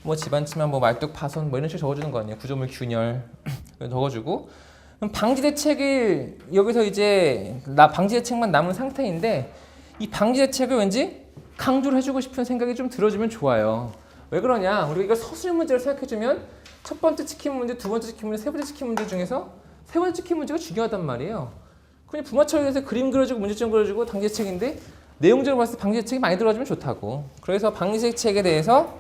뭐 집안 침하, 뭐 말뚝 파손 뭐 이런 식으로 적어주는 거 아니에요. 구조물 균열 적어주고 그럼 방지 대책을 여기서 이제 방지 대책만 남은 상태인데 이 방지 대책을 왠지 강조를 해주고 싶은 생각이 좀 들어주면 좋아요. 왜 그러냐? 우리가 이걸 서술 문제로 생각해주면 첫 번째 찍힌 문제, 두 번째 찍힌 문제, 세 번째 찍힌 문제 중에서 세 번째 찍힌 문제가 중요하단 말이에요. 그냥 부마찰력에서 그림 그려주고 문제점 그려주고 방지 대책인데 내용적으로 봤을 때 방지 대책이 많이 들어가주면 좋다고. 그래서 방지 대책에 대해서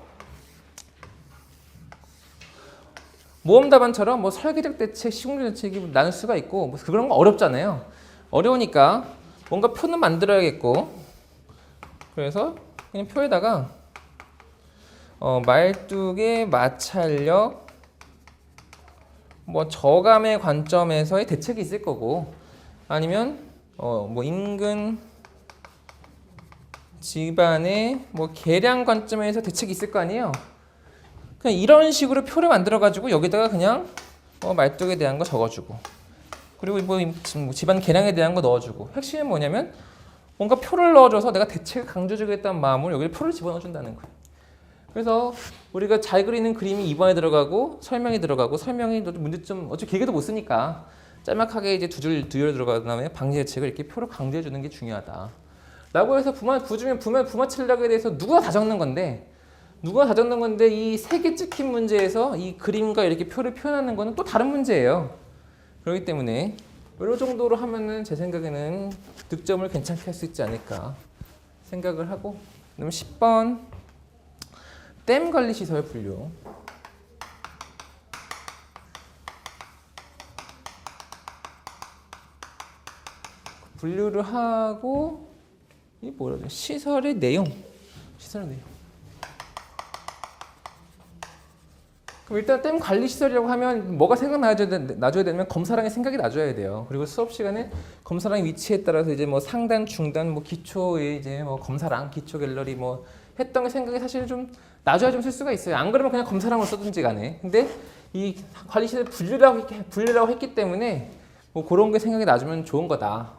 모험 답안처럼 뭐 설계적 대책, 시공적 대책이 나눌 수가 있고 뭐 그런 거 어렵잖아요. 어려우니까 뭔가 표는 만들어야겠고 그래서 그냥 표에다가 말뚝의 마찰력 뭐 저감의 관점에서의 대책이 있을 거고 아니면 뭐 인근 집안의 뭐 계량 관점에서 대책이 있을 거 아니에요. 그냥 이런 식으로 표를 만들어 가지고 여기다가 그냥 말뚝에 대한 거 적어주고 그리고 뭐 집안 계량에 대한 거 넣어주고 핵심은 뭐냐면 뭔가 표를 넣어줘서 내가 대책을 강조해주겠다는 마음으로 여기 표를 집어넣어준다는 거예요. 그래서 우리가 잘 그리는 그림이 2번에 들어가고 설명이 들어가고 설명이 문제점 어차피 길게도 못 쓰니까 짤막하게 이제 두 줄 들어간 다음에 방지 대책을 이렇게 표로 강조해주는 게 중요하다. 라고 해서 부마 출력에 대해서 누가 다 적는 건데 이 세 개 찍힌 문제에서 이 그림과 이렇게 표를 표현하는 거는 또 다른 문제예요. 그렇기 때문에 이 정도로 하면은 제 생각에는 득점을 괜찮게 할 수 있지 않을까 생각을 하고 그다음 10번 댐 관리 시설 분류. 분류를 하고 이 뭐라 그래? 시설의 내용. 그럼 일단 댐 관리 시설이라고 하면 뭐가 생각나줘야 되면 검사랑의 생각이 나줘야 돼요. 그리고 수업 시간에 검사랑 위치에 따라서 이제 뭐 상단, 중단, 뭐 기초에 이제 뭐 검사랑, 기초 갤러리 뭐 했던 생각이 사실 좀 나줘야 좀 쓸 수가 있어요. 안 그러면 그냥 검사랑을 써든지 간에. 근데 이 관리 시설 분류라고 했기 때문에 뭐 그런 게 생각이 나주면 좋은 거다.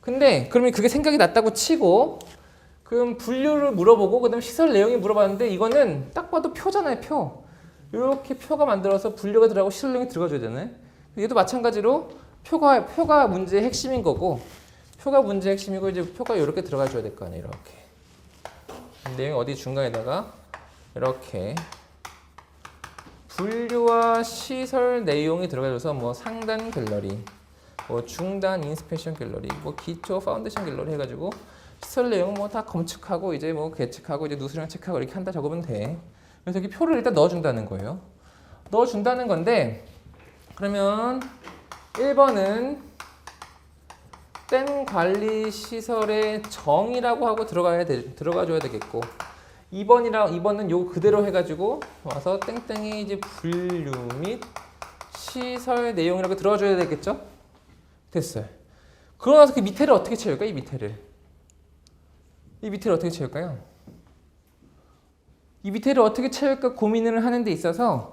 근데 그러면 그게 생각이 났다고 치고 그럼 분류를 물어보고 그다음 시설 내용이 물어봤는데 이거는 딱 봐도 표잖아요, 표. 이렇게 표가 만들어서 분류가 들어가고 시설 내용이 들어가줘야 되네. 얘도 마찬가지로 표가 문제의 핵심인 거고 표가 문제의 핵심이고 이제 표가 이렇게 들어가줘야 될 거 아니에요. 이렇게 내용 어디 중간에다가 이렇게 분류와 시설 내용이 들어가줘서 뭐 상단 갤러리, 뭐 중단 인스펙션 갤러리, 뭐 기초 파운데이션 갤러리 해가지고 시설 내용 뭐 다 검측하고 이제 뭐 계측하고 이제 누수량 체크하고 이렇게 한다 적으면 돼. 그래서 여기 표를 일단 넣어준다는 거예요. 넣어준다는 건데 그러면 1번은 댐 관리 시설의 정의라고 하고 들어가줘야 되겠고 2번은 요거 그대로 해가지고 와서 땡땡이 이제 분류 및 시설 내용이라고 들어줘야 되겠죠? 됐어요. 그러고 나서 그 밑에를 어떻게 채울까요? 이 밑에를 어떻게 채울까요? 이 밑에를 어떻게 채울까 고민을 하는 데 있어서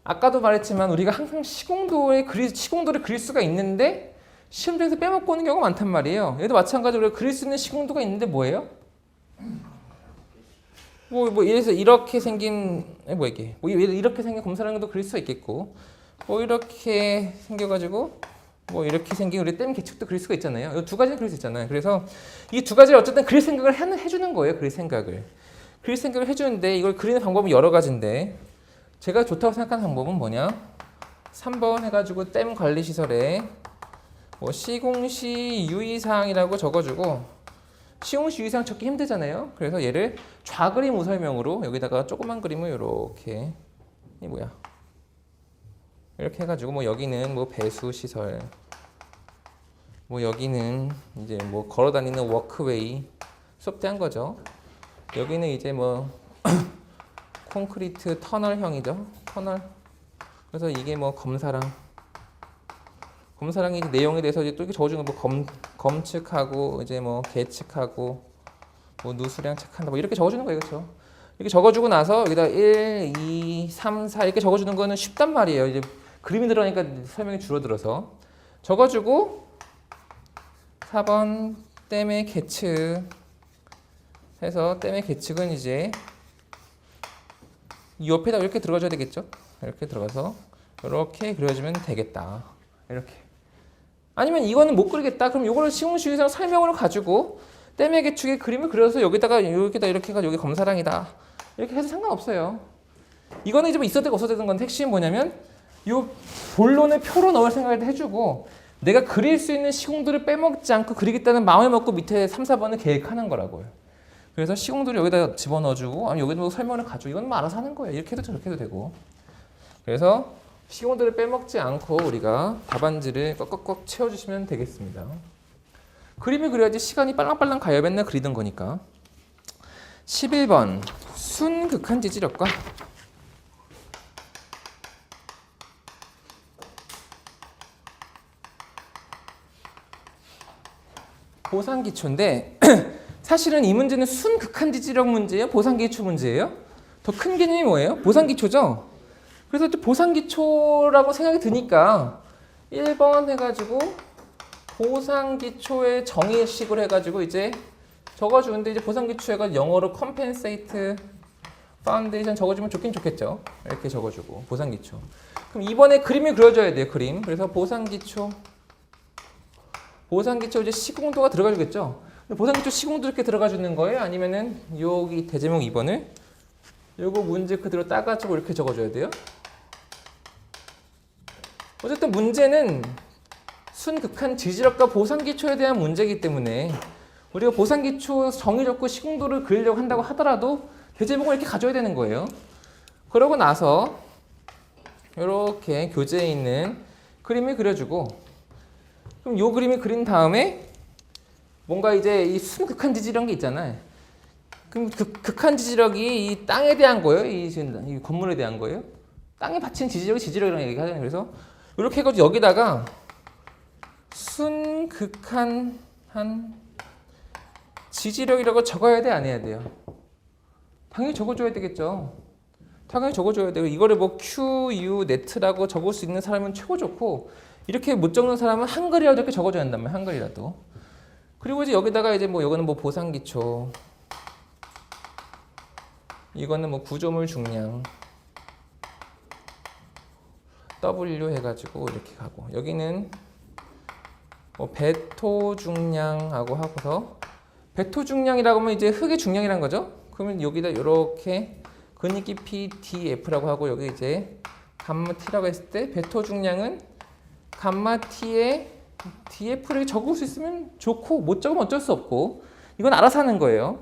아까도 말했지만 우리가 항상 시공도를 그릴 수가 있는데 시험장에서 빼먹고 오는 경우가 많단 말이에요. 얘도 마찬가지로 우리가 그릴 수 있는 시공도가 있는데 뭐예요? 뭐 예를 들어서 이렇게 생긴 이렇게 생긴 검사량도 그릴 수 있겠고 뭐 이렇게 생겨가지고 뭐 이렇게 생긴 우리 댐 계측도 그릴 수가 있잖아요. 이 두 가지는 그릴 수 있잖아요. 그래서 이 두 가지를 어쨌든 그릴 생각을 해주는 거예요. 그릴 생각을 해주는데 이걸 그리는 방법은 여러 가지인데 제가 좋다고 생각하는 방법은 뭐냐? 3번 해가지고 댐 관리 시설에 뭐 시공시 유의사항이라고 적어주고 시공시 유의사항 적기 힘들잖아요. 그래서 얘를 좌그림 우설명으로 여기다가 조그만 그림을 이렇게 이렇게 해가지고 뭐 여기는 뭐 배수 시설, 뭐 여기는 이제 뭐 걸어다니는 워크웨이 수업 때 한 거죠. 여기는 이제 뭐 콘크리트 터널형이죠. 터널. 그래서 이게 뭐 검사랑이 이제 내용에 대해서 이제 또 이렇게 적어주는 거 뭐 검측하고 이제 뭐 계측하고 뭐 누수량 체크한다 뭐 이렇게 적어주는 거예요, 그렇죠? 이렇게 적어주고 나서 여기다 1, 2, 3, 4 이렇게 적어주는 거는 쉽단 말이에요. 이제 그림이 들어가니까 설명이 줄어들어서 적어주고 4번 댐의 계측 해서 댐의 계측은 이제 이 옆에다 이렇게 들어가줘야 되겠죠? 이렇게 들어가서 이렇게 그려주면 되겠다. 이렇게. 아니면 이거는 못 그리겠다. 그럼 이거를 시공시에서 설명으로 가지고 댐의 계측의 그림을 그려서 여기다가 이렇게 해가지고 여기 검사량이다. 이렇게 해도 상관없어요. 이거는 이제 뭐 있어도 되고 없어도 되는 건데 핵심은 뭐냐면 이 본론을 표로 넣을 생각을 해주고 내가 그릴 수 있는 시공도를 빼먹지 않고 그리겠다는 마음을 먹고 밑에 3, 4번을 계획하는 거라고요. 그래서 시공도를 여기다 집어넣어주고 아니 여기다 설명을 가지고 이건 뭐 알아서 하는 거예요. 이렇게 해도 저렇게 해도 되고. 그래서 시공도를 빼먹지 않고 우리가 답안지를 꽉꽉꽉 채워주시면 되겠습니다. 그림을 그려야지 시간이 빨랑빨랑 가요. 맨날 그리던 거니까. 11번 순극한 지지력과 보상기초인데 사실은 이 문제는 순극한지지력 문제예요? 보상기초 문제예요? 더 큰 개념이 뭐예요? 보상기초죠? 그래서 또 보상기초라고 생각이 드니까 1번 해가지고 보상기초의 정의식으로 해가지고 이제 적어주는데 이제 보상기초가 영어로 compensate foundation 적어주면 좋긴 좋겠죠. 이렇게 적어주고 보상기초. 그럼 이번에 그림을 그려줘야 돼요. 그림. 그래서 보상기초 이제 시공도가 들어가주겠죠. 보상기초 시공도 이렇게 들어가주는 거예요? 아니면은 여기 대제목 2번을 요거 문제 그대로 따가지고 이렇게 적어줘야 돼요? 어쨌든 문제는 순극한 지지력과 보상기초에 대한 문제이기 때문에 우리가 보상기초 정의 적고 시공도를 그리려고 한다고 하더라도 대제목을 이렇게 가져야 되는 거예요. 그러고 나서 이렇게 교재에 있는 그림을 그려주고 그럼 이 그림을 그린 다음에 뭔가 이제 이 순극한 지지력이 있잖아요. 그럼 극한 지지력이 이 땅에 대한 거예요? 이 건물에 대한 거예요? 땅에 받친 지지력이 지지력이라는 얘기가 하잖아요. 그래서 이렇게 해가지고 여기다가 순극한 지지력이라고 적어야 돼? 안 해야 돼요? 당연히 적어줘야 되겠죠. 당연히 적어줘야 돼요. 이거를 뭐 QU 네트라고 적을 수 있는 사람은 최고 좋고 이렇게 못 적는 사람은 한글이라도 이렇게 적어줘야 한단 말이에요. 한글이라도. 그리고 이제 여기다가 이제 뭐 이거는 뭐 보상기초, 이거는 뭐 구조물 중량 W 해가지고 이렇게 가고 여기는 뭐 배토 중량하고 하고서 배토 중량이라고 하면 이제 흙의 중량이란 거죠. 그러면 여기다 이렇게 근입 깊이 DF라고 하고 여기 이제 감마 T라고 했을 때 배토 중량은 감마 T에 DF를 적을 수 있으면 좋고 못 적으면 어쩔 수 없고 이건 알아서 하는 거예요.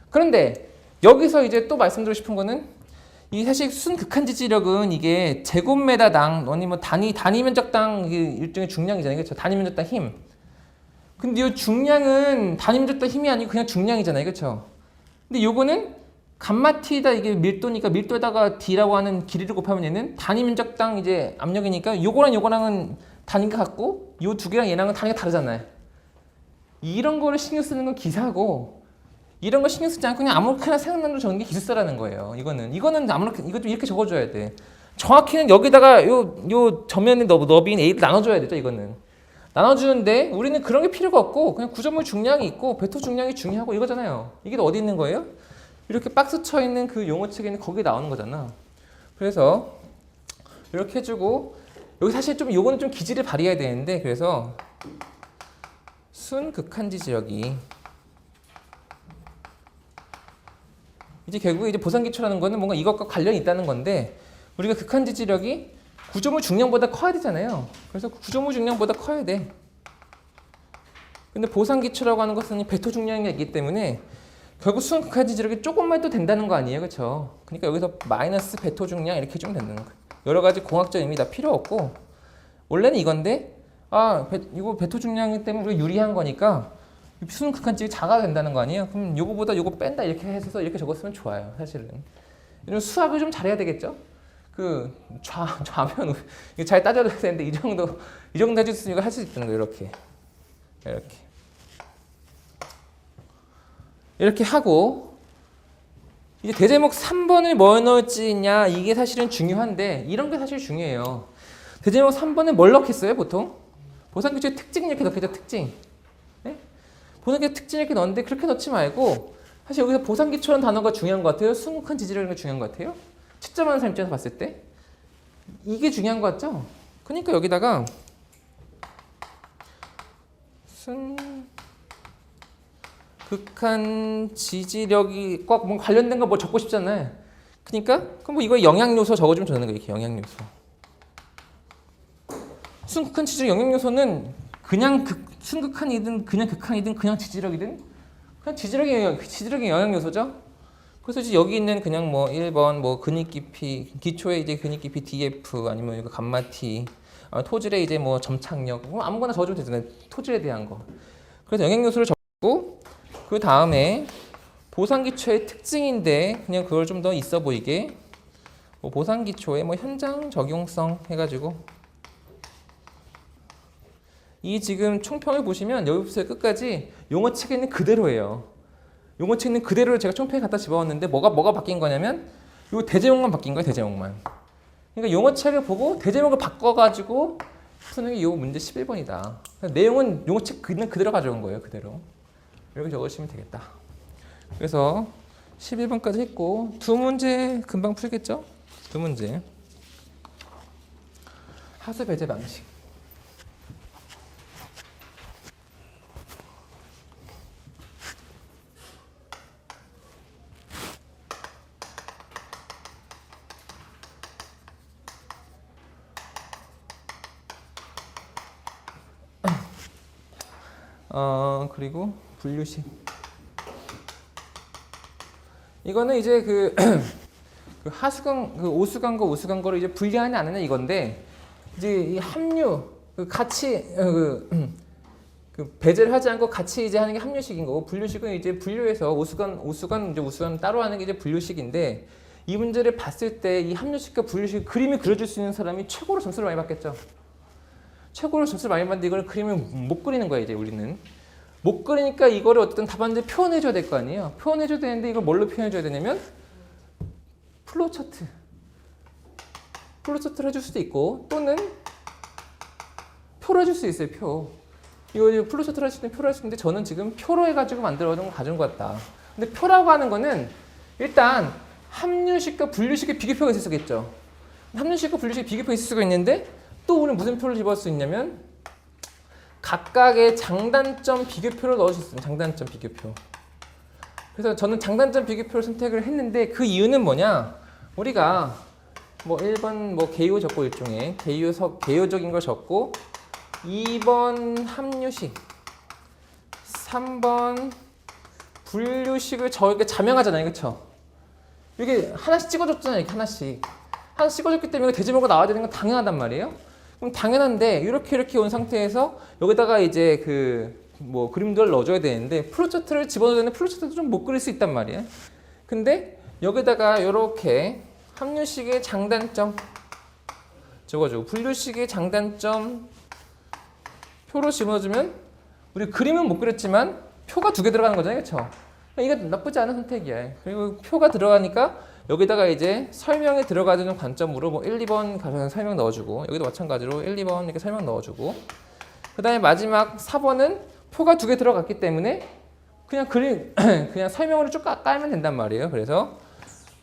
그런데 여기서 이제 또 말씀드리고 싶은 거는 이 사실 순극한 지지력은 이게 제곱미터당 아니면 단위 면적당 일종의 중량이잖아요. 그렇죠? 단위 면적당 힘. 근데 이 중량은 단위 면적당 힘이 아니고 그냥 중량이잖아요. 그렇죠? 근데 요거는 감마 T다 이게 밀도니까 밀도에다가 D라고 하는 길이를 곱하면 얘는 단위 면적당 이제 압력이니까 요거랑은 단위가 같고 요 두 개랑 얘랑은 단위가 다르잖아요. 이런 거를 신경 쓰는 건 기사고 이런 거 신경 쓰지 않고 그냥 아무렇게나 생각나는 걸 적는 게 기술사라는 거예요. 이거는 아무렇게 이거 좀 이렇게 적어줘야 돼. 정확히는 여기다가 요 전면의 너비인 A를 나눠줘야 되죠. 이거는 나눠주는데 우리는 그런 게 필요가 없고 그냥 구조물 중량이 있고 배토 중량이 중요하고 이거잖아요. 이게 어디 있는 거예요? 이렇게 박스 쳐 있는 그 용어책에는 거기에 나오는 거잖아. 그래서 이렇게 해주고 여기 사실 좀 요거는 좀 기질을 발휘해야 되는데 그래서 순극한 지지력이 이제 결국 이제 보상기초라는 거는 뭔가 이것과 관련이 있다는 건데 우리가 극한 지지력이 구조물 중량보다 커야 되잖아요. 그래서 구조물 중량보다 커야 돼. 근데 보상기초라고 하는 것은 배토 중량이 있기 때문에 결국 순극한 지지력이 조금만 또 된다는 거 아니에요, 그렇죠? 그러니까 여기서 마이너스 배토 중량 이렇게 해주면 되는 거예요. 여러 가지 공학적 의미 다 필요 없고 원래는 이건데 이거 배토 중량 때문에 우리가 유리한 거니까 순극한 지지력이 작아야 된다는 거 아니에요? 그럼 요거보다 요거 뺀다 이렇게 해서 이렇게 적었으면 좋아요, 사실은. 이런 수학을 좀 잘해야 되겠죠? 그 좌면 이거 잘 따져줘야 되는데 이 정도 해줬으니까 할 수 있다는 거예요, 이렇게 하고 이제 대제목 3번을 뭘 넣을지냐 이게 사실은 중요한데 이런 게 사실 중요해요. 대제목 3번은 뭘 넣겠어요 보통? 보상기초의 특징 이렇게 넣겠죠. 특징. 네? 보상기초 특징 이렇게 넣는데 그렇게 넣지 말고 사실 여기서 보상기초라는 단어가 중요한 것 같아요. 순극한 지지력이 중요한 것 같아요. 채점하는 사람 입장에서 봤을 때 이게 중요한 것 같죠? 그러니까 여기다가 극한 지지력이 꼭 뭐 관련된 거 뭐 적고 싶잖아요. 그러니까 그럼 뭐 이거 영향요소 적어주면 되는 거예요. 이렇게 영향요소. 순극한 지지력 영향요소는 그냥 순극한이든 그냥 극한이든 그냥 지지력이든 그냥 지지력의 영향요소죠. 그래서 이제 여기 있는 그냥 뭐 1번 뭐 근입 깊이 기초에 이제 근입 깊이 DF 아니면 이거 감마 T 토질에 이제 뭐 점착력 뭐 아무거나 적어주면 되잖아요. 토질에 대한 거. 그래서 영향요소를 적고 그 다음에 보상기초의 특징인데 그냥 그걸 좀 더 있어 보이게 뭐 보상기초의 뭐 현장 적용성 해가지고 이 지금 총평을 보시면 여기부터 끝까지 용어책에 있는 그대로예요. 용어책에 있는 그대로를 제가 총평에 갖다 집어넣었는데 뭐가 바뀐 거냐면 요 대제목만 바뀐 거예요. 대제목만. 그러니까 용어책을 보고 대제목을 바꿔가지고 푸는 게 이 문제 11번이다. 내용은 용어책 그대로 가져온 거예요. 그대로. 이렇게 적으시면 되겠다. 그래서 11번까지 했고 두 문제 금방 풀겠죠? 두 문제. 하수 배제 방식. 그리고 분류식. 이거는 이제 그 하수관, 오수관과 우수관과를 이제 분리하냐 안 하냐 이건데, 이제 이 합류, 같이, 배제를 하지 않고 같이 이제 하는 게 합류식인 거고, 분류식은 이제 분류해서 이제 우수관 따로 하는 게 이제 분류식인데, 이 문제를 봤을 때 이 합류식과 분류식 그림을 그려줄 수 있는 사람이 최고로 점수를 많이 받겠죠. 최고로 점수를 많이 받는데 이걸 그림을 못 그리는 거야, 이제 우리는. 못 그리니까 이거를 어쨌든 답안지에 표현해줘야 될 거 아니에요. 표현해줘야 되는데 이걸 뭘로 표현해줘야 되냐면 플로우차트. 플로우차트를 해줄 수도 있고 또는 표로 해줄 수 있어요. 표. 이거 플로우차트를 할 수 있는 표로 할 수 있는데 저는 지금 표로 해가지고 만들어둔 거 가져온 것 같다. 근데 표라고 하는 거는 일단 합류식과 분류식의 비교표가 있을 수가 있죠. 합류식과 분류식의 비교표가 있을 수가 있는데 또 우리는 무슨 표를 집어넣을 수 있냐면 각각의 장단점 비교표를 넣을 수 있습니다. 장단점 비교표. 그래서 저는 장단점 비교표를 선택을 했는데 그 이유는 뭐냐? 우리가 뭐 1번 뭐 개요 적고 일종의 개요적인 걸 적고 2번 합류식 3번 분류식을 저렇게 자명하잖아요. 그렇죠? 이게 하나씩 찍어줬잖아요. 이렇게 하나씩 찍어줬기 때문에 대제목으로 나와야 되는 건 당연하단 말이에요. 그럼 당연한데 이렇게 온 상태에서 여기다가 이제 뭐 그림들을 넣어줘야 되는데 플로차트를 집어넣는 플로차트도 좀 못 그릴 수 있단 말이에요. 근데 여기다가 이렇게 합류식의 장단점 적어주고 분류식의 장단점 표로 집어넣어주면 우리 그림은 못 그렸지만 표가 2개 들어가는 거잖아요. 그렇죠? 이게 나쁘지 않은 선택이야. 그리고 표가 들어가니까 여기다가 이제 설명에 들어가는 관점으로 뭐 1, 2번 가서 설명 넣어주고 여기도 마찬가지로 1, 2번 이렇게 설명 넣어주고 그 다음에 마지막 4번은 표가 2개 들어갔기 때문에 그냥 그냥 설명으로 쭉 깔면 된단 말이에요. 그래서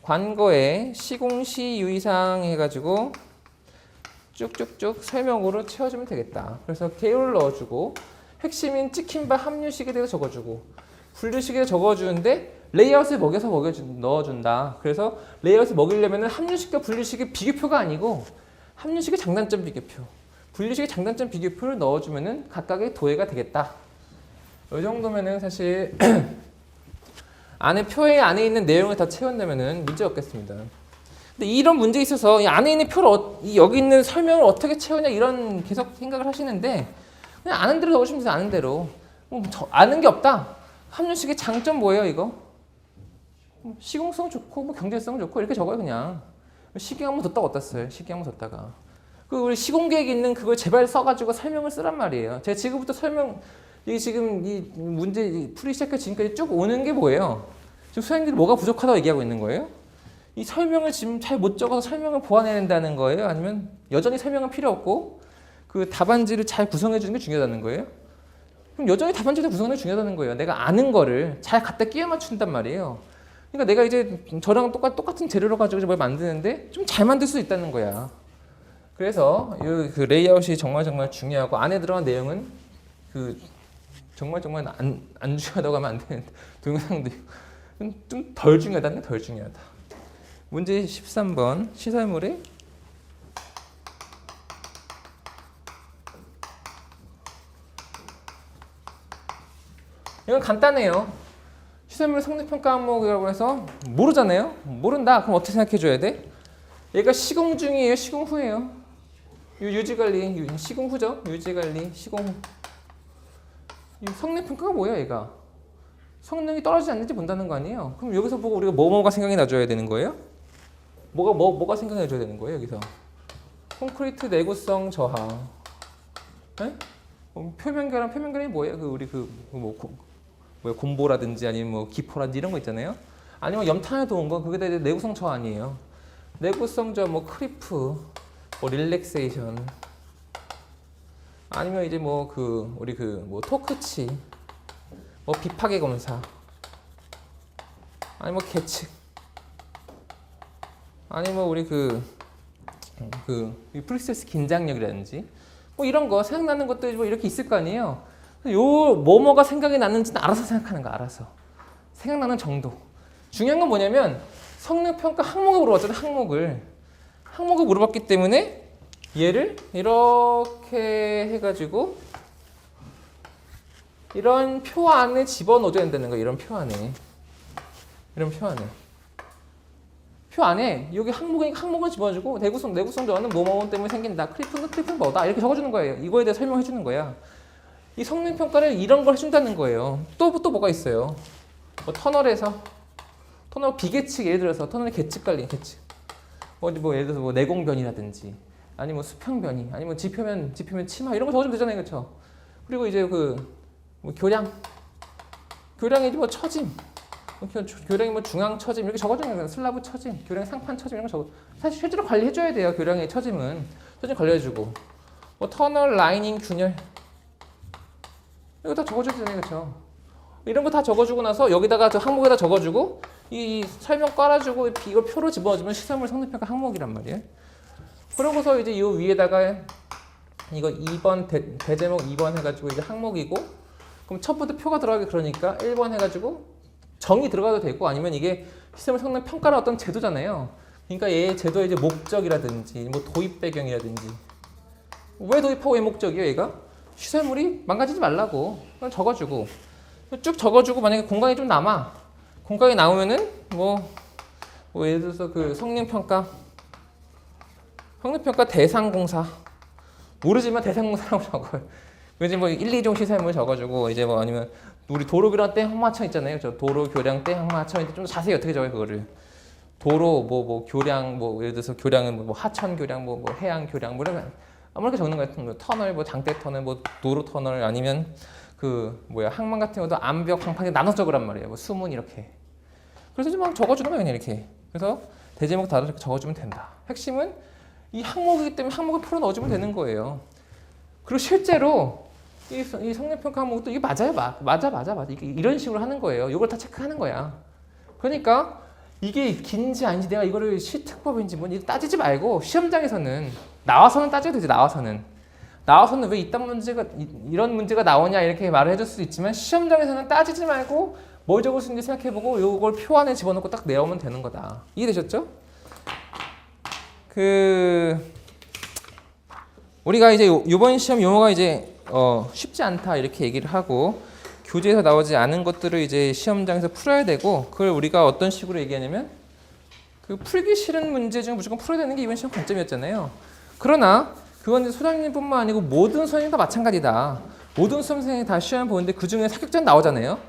관거에 시공시 유의사항 해가지고 쭉쭉쭉 설명으로 채워주면 되겠다. 그래서 개요를 넣어주고 핵심인 찍힌 바 합류식에 대해서 적어주고 분류식에 적어주는데 레이아웃을 먹여서 넣어준다. 그래서 레이아웃을 먹이려면 합류식과 분류식의 비교표가 아니고 합류식의 장단점 비교표, 분류식의 장단점 비교표를 넣어주면 각각의 도해가 되겠다. 이 정도면은 사실 표의 안에 있는 내용을 다 채운다면은 문제 없겠습니다. 근데 이런 문제에 있어서 이 안에 있는 표를 여기 있는 설명을 어떻게 채우냐 이런 계속 생각을 하시는데 그냥 아는 대로 넣으시면 돼요. 아는 대로. 아는 게 없다. 합류식의 장점 뭐예요, 이거? 시공성 좋고 뭐 경제성 좋고 이렇게 적어요 그냥. 시경 한번 뒀다가 어디다 써요? 시경 한번 뒀다가. 우리 시공계획 있는 그걸 제발 써가지고 설명을 쓰란 말이에요. 제가 지금부터 지금 이 문제 풀이 시작해 지금까지 쭉 오는 게 뭐예요? 지금 수행들이 뭐가 부족하다고 얘기하고 있는 거예요? 이 설명을 지금 잘 못 적어서 설명을 보완해야 된다는 거예요? 아니면 여전히 설명은 필요 없고 그 답안지를 잘 구성해 주는 게 중요하다는 거예요? 그럼 여전히 답안지를 구성하는 게 중요하다는 거예요. 내가 아는 거를 잘 갖다 끼워 맞춘단 말이에요. 그러니까 내가 이제 저랑 똑같은 재료로 가지고 뭘 만드는데 좀 잘 만들 수 있다는 거야. 그래서 그 레이아웃이 정말 중요하고 안에 들어간 내용은 정말 안 중요하다고 하면 안 되는데 동영상도 좀 덜 중요하다는 게 덜 중요하다. 문제 13번 시설물에 이건 간단해요. 시설물 성능평가 항목이라고 해서 모르잖아요. 모른다. 그럼 어떻게 생각해줘야 돼? 얘가 시공 중이에요? 시공 후예요? 유지관리, 시공 후죠? 유지관리, 시공 후. 성능평가가 뭐야 얘가? 성능이 떨어지지 않는지 본다는 거 아니에요? 그럼 여기서 보고 우리가 뭐가 생각이 나줘야 되는 거예요? 뭐가 생각해줘야 되는 거예요 여기서? 콘크리트 내구성 저하. 네? 표면계란이 뭐예요? 그 우리 뭐 곰보라든지 아니면 뭐 기포라든지 이런 거 있잖아요. 아니면 염탄에 도운 거 그게 다 이제 내구성 저 아니에요. 내구성 저 뭐 크리프, 뭐 릴렉세이션, 아니면 이제 뭐 우리 뭐 토크치, 뭐 비파괴 검사, 아니면 뭐 계측, 아니면 뭐 우리 프리세스 긴장력이라든지 뭐 이런 거 생각나는 것들 뭐 이렇게 있을 거 아니에요. 요 뭐뭐가 생각이 났는지는 알아서 생각하는 거, 알아서 생각나는 정도. 중요한 건 뭐냐면 성능평가 항목을 물어봤잖아요. 항목을 물어봤기 때문에 얘를 이렇게 해가지고 이런 표 안에 집어넣어야 된다는 거예요. 이런 표 안에 표 안에 여기 항목을 집어주고 내구성 저하는 뭐뭐 때문에 생긴다. 크리프는 뭐다. 이렇게 적어주는 거예요. 이거에 대해 설명해 주는 거야. 이 성능 평가를 이런 걸 해준다는 거예요. 또 뭐가 있어요? 뭐 터널 비계측, 예를 들어서 터널의 계측 관리, 뭐 예를 들어서 뭐 내공변이라든지, 아니면 뭐 수평변이, 아니면 지표면 치마 이런 거 적어주면 되잖아요, 그렇죠? 그리고 이제 뭐 교량의 뭐 처짐, 교량이 뭐 중앙 처짐 이렇게 적어주는 거예요. 슬라브 처짐, 교량 상판 처짐 이런 거 적어. 사실 실제로 관리해줘야 돼요. 교량의 처짐은 처짐 관리해주고, 뭐 터널 라이닝 균열. 이거 다 적어줘야 되잖아요, 그렇죠? 이런 거 다 적어주고 나서 여기다가 저 항목에다 적어주고 이 설명 깔아주고 이걸 표로 집어주면 시설물 성능평가 항목이란 말이에요. 그러고서 이제 이 위에다가 이거 2번 대제목 2번 해가지고 이제 항목이고, 그럼 첫부터 표가 들어가게 그러니까 1번 해가지고 정의 들어가도 되고, 아니면 이게 시설물 성능평가는 어떤 제도잖아요. 그러니까 얘 제도의 이제 목적이라든지 뭐 도입 배경이라든지, 왜 도입하고 왜 목적이에요? 얘가 시설물이 망가지지 말라고 적어주고, 쭉 적어주고, 만약에 공간이 좀 남아, 공간이 남으면은 뭐 예를 들어서 성능평가 대상공사 모르지만 대상공사라고 적어요. 이제 뭐 1, 2종 시설물 적어주고, 이제 뭐 아니면 우리 도로교량 때 항마천 있잖아요. 저 도로교량 때 항마천 좀 자세히 어떻게 적어요 그거를. 도로 뭐 교량 뭐 예를 들어서 교량은 뭐 하천 교량 뭐 해양 교량 뭐 이런 아무렇게 적는 거예요. 뭐 터널 뭐 장대 터널 뭐 도로 터널, 아니면 항만 같은 것도 암벽 항판에 나눠 적으란 말이에요. 뭐 수문 이렇게. 그래서 좀 적어주는 거예요, 그냥 이렇게. 그래서 대제목 다 이렇게 적어주면 된다. 핵심은 이 항목이기 때문에 항목을 풀어 넣어주면 되는 거예요. 그리고 실제로 이 성능평가 항목도 이게 맞아요, 맞아. 이게 이런 식으로 하는 거예요. 이걸 다 체크하는 거야. 그러니까 이게 긴지 아닌지 내가 이거를 시특법인지 뭐 따지지 말고 시험장에서는 나와서는 따져도 되지. 나와서는 왜 이런 문제가 나오냐 이렇게 말을 해줄 수도 있지만, 시험장에서는 따지지 말고 뭘 적을 수 있는지 생각해보고 이걸 표 안에 집어넣고 딱 내오면 되는 거다. 이해되셨죠? 우리가 이제 이번 시험 용어가 이제 쉽지 않다 이렇게 얘기를 하고, 교재에서 나오지 않은 것들을 이제 시험장에서 풀어야 되고, 그걸 우리가 어떤 식으로 얘기하냐면 풀기 싫은 문제 중 무조건 풀어야 되는 게 이번 시험 관점이었잖아요. 그러나 그건 이제 소장님뿐만 아니고 모든 선생님 다 마찬가지다. 모든 선생님이 다 시험 보는데 그 중에 합격자 나오잖아요.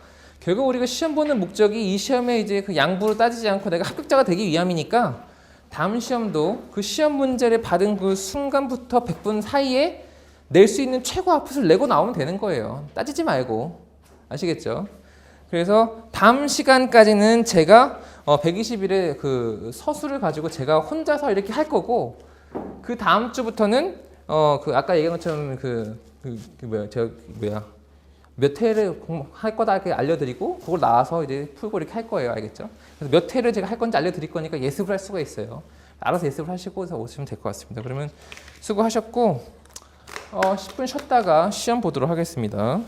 결국 우리가 시험 보는 목적이 이 시험에 이제 양부를 따지지 않고 내가 합격자가 되기 위함이니까, 다음 시험도 그 시험 문제를 받은 그 순간부터 100분 사이에 낼 수 있는 최고 output을 내고 나오면 되는 거예요. 따지지 말고. 아시겠죠? 그래서 다음 시간까지는 제가 120일의 서술을 가지고 제가 혼자서 이렇게 할 거고, 그 다음 주부터는 아까 얘기한 것처럼 몇 회를 할 거다 이렇게 알려드리고, 그걸 나와서 이제 풀고 이렇게 할 거예요. 알겠죠? 그래서 몇 회를 제가 할 건지 알려드릴 거니까 예습을 할 수가 있어요. 알아서 예습을 하시고 오시면 될 것 같습니다. 그러면 수고하셨고 10분 쉬었다가 시험 보도록 하겠습니다.